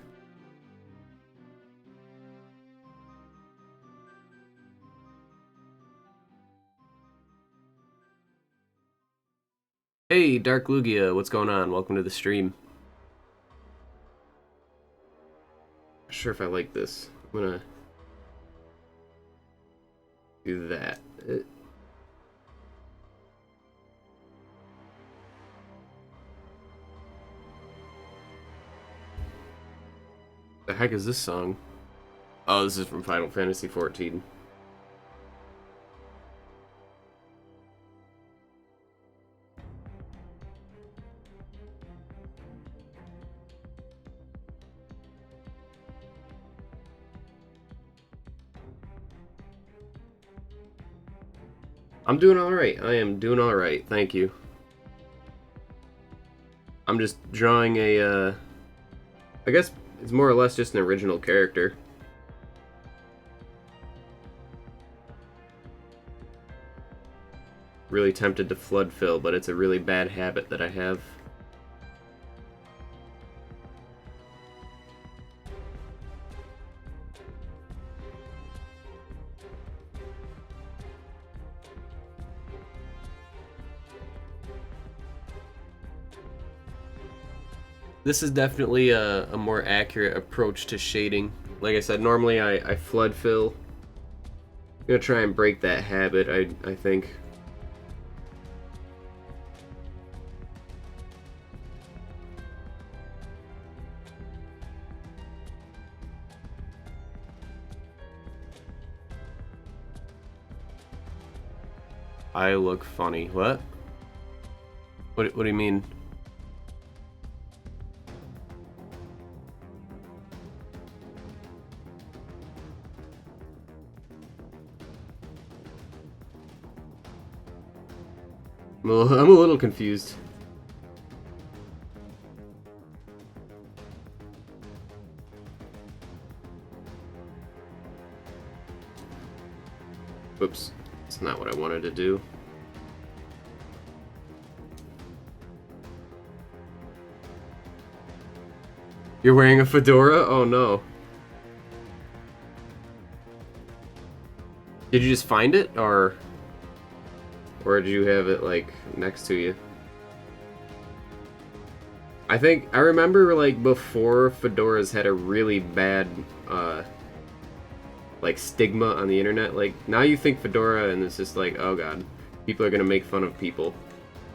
Hey, Dark Lugia, what's going on? Welcome to the stream. Not sure if I like this. I'm gonna do that. The heck is this song? Oh, this is from Final Fantasy XIV. I'm doing alright. I am doing alright. Thank you. I'm just drawing a, I guess it's more or less just an original character. really tempted to flood fill, but it's a really bad habit that I have. This is definitely a more accurate approach to shading. Like I said, normally I flood fill. I'm gonna try and break that habit, I think. I look funny. What? What do you mean? I'm a little confused. Whoops. That's not what I wanted to do. You're wearing a fedora? Oh no. Did you just find it, or did you have it, like, next to you? I remember, like, before fedoras had a really bad, like, stigma on the internet. Like, now you think fedora, and it's just like, oh god, people are gonna make fun of people.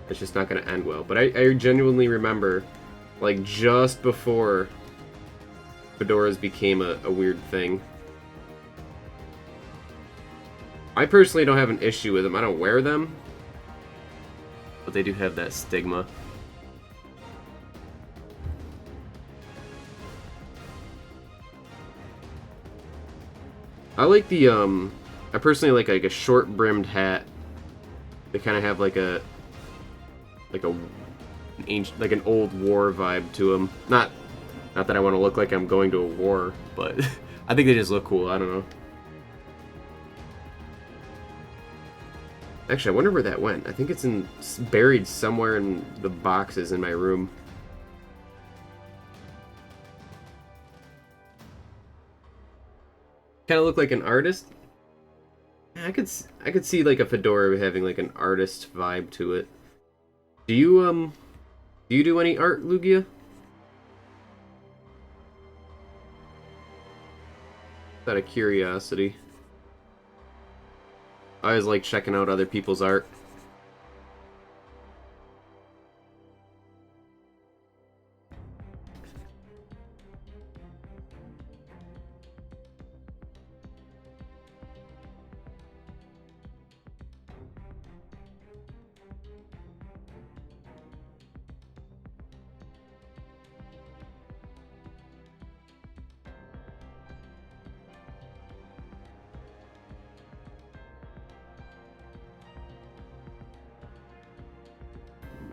It's just not gonna end well. But I genuinely remember, like, just before fedoras became a weird thing. I personally don't have an issue with them. I don't wear them, but they do have that stigma. I like the I personally like a short brimmed hat. They kind of have like an ancient, like an old war vibe to them. Not that I want to look like I'm going to a war, but I think they just look cool. I don't know. Actually, I wonder where that went. I think it's buried somewhere in the boxes in my room. Kind of look like an artist. I could see like a fedora having like an artist vibe to it. Do you do any art, Lugia? Out of curiosity. I always like checking out other people's art.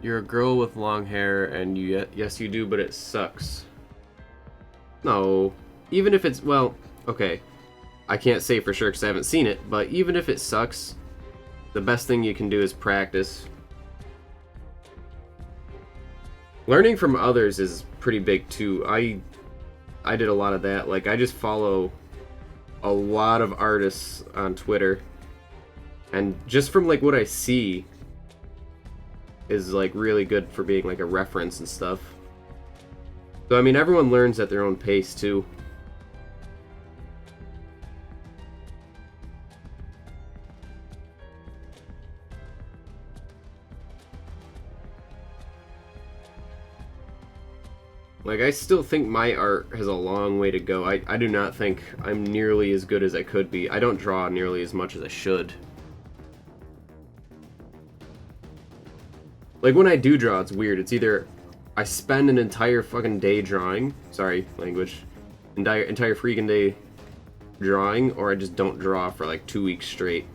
You're a girl with long hair, and yes, you do, but it sucks. No. Even if it's, well, okay. I can't say for sure because I haven't seen it, but even if it sucks, the best thing you can do is practice. Learning from others is pretty big too. I did a lot of that. Like, I just follow a lot of artists on Twitter, and just from like what I see is like really good for being like a reference and stuff. So I mean, everyone learns at their own pace too. Like, I still think my art has a long way to go. I do not think I'm nearly as good as I could be. I don't draw nearly as much as I should. Like, when I do draw, it's weird. It's either I spend an entire fucking day drawing, sorry, language, entire freaking day drawing, or I just don't draw for like 2 weeks straight.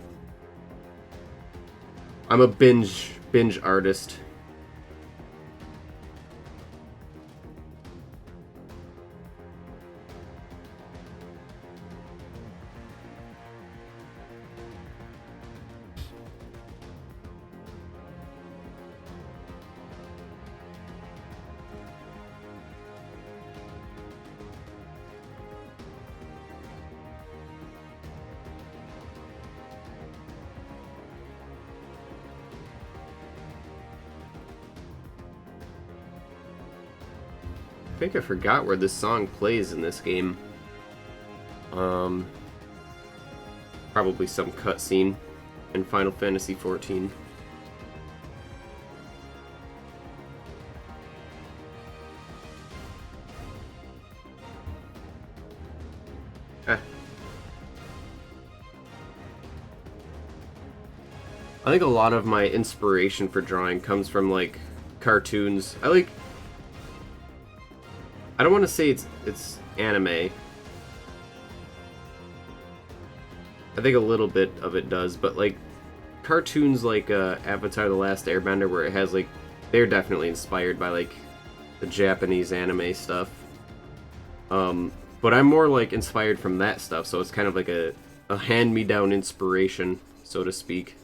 I'm a binge artist. think I forgot where this song plays in this game. Probably some cutscene in Final Fantasy XIV. I think a lot of my inspiration for drawing comes from, like, cartoons. I don't want to say it's anime. I think a little bit of it does, but, like, cartoons like Avatar: The Last Airbender, where it has, like, they're definitely inspired by, like, the Japanese anime stuff. But I'm more, like, inspired from that stuff, so it's kind of like a hand-me-down inspiration, so to speak.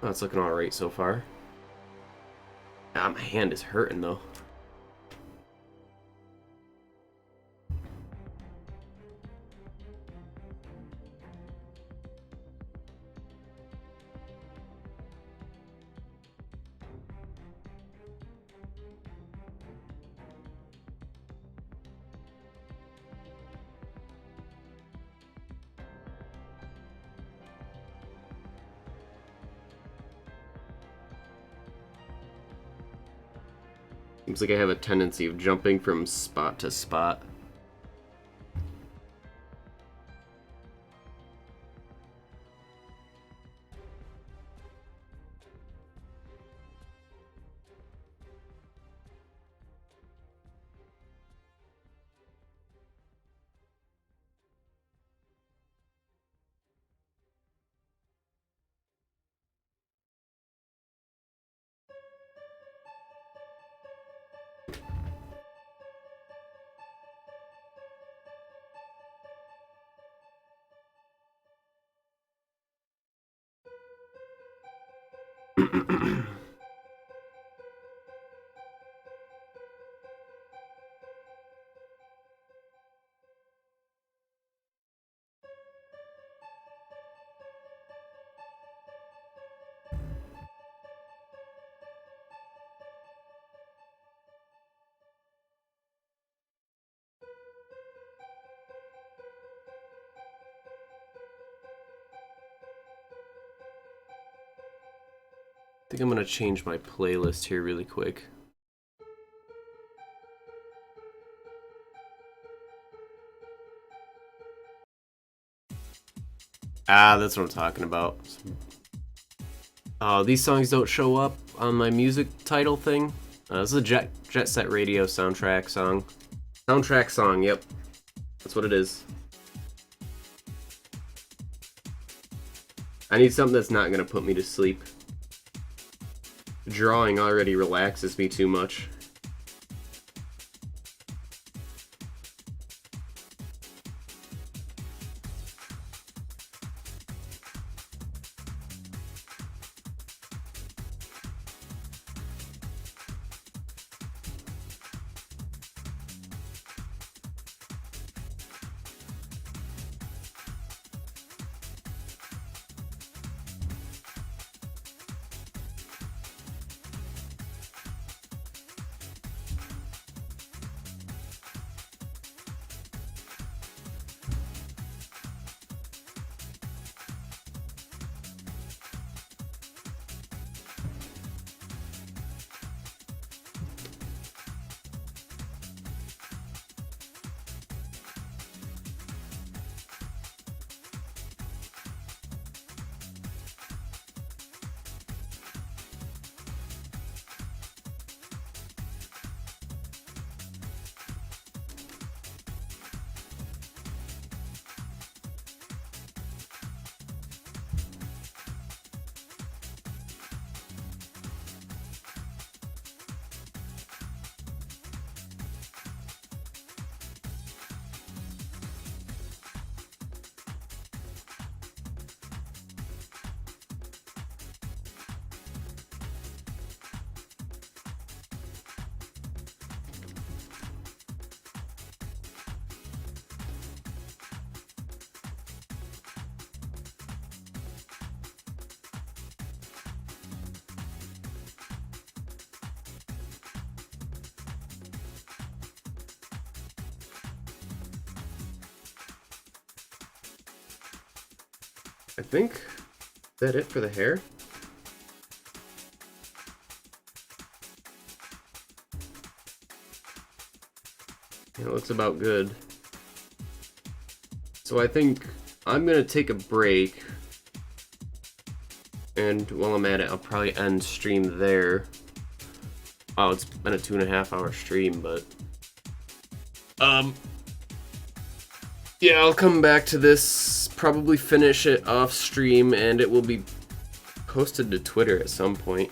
Oh, it's looking alright so far. Ah, my hand is hurting, though. Seems like I have a tendency of jumping from spot to spot. I think I'm gonna change my playlist here really quick. Ah, that's what I'm talking about. Oh, these songs don't show up on my music title thing. This is a Jet Set Radio soundtrack song. Soundtrack song, yep. That's what it is. I need something that's not gonna put me to sleep. Drawing already relaxes me too much. I think, is that it for the hair? Yeah, it looks about good. So I think I'm gonna take a break, and while I'm at it, I'll probably end stream there. Oh, it's been a 2.5 hour stream, but yeah, I'll come back to this, probably finish it off stream, and it will be posted to Twitter at some point.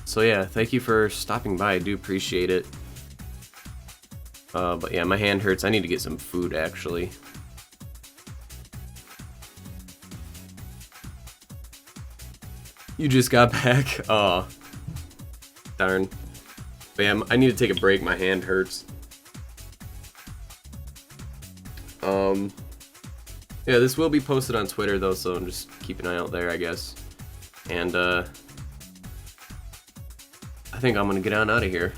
So yeah, thank you for stopping by. I do appreciate it. But yeah, my hand hurts. I need to get some food, actually. You just got back? Oh, darn. But yeah, I need to take a break. My hand hurts. Yeah, this will be posted on Twitter, though, so just keep an eye out there, I guess. And, I think I'm gonna get on out of here.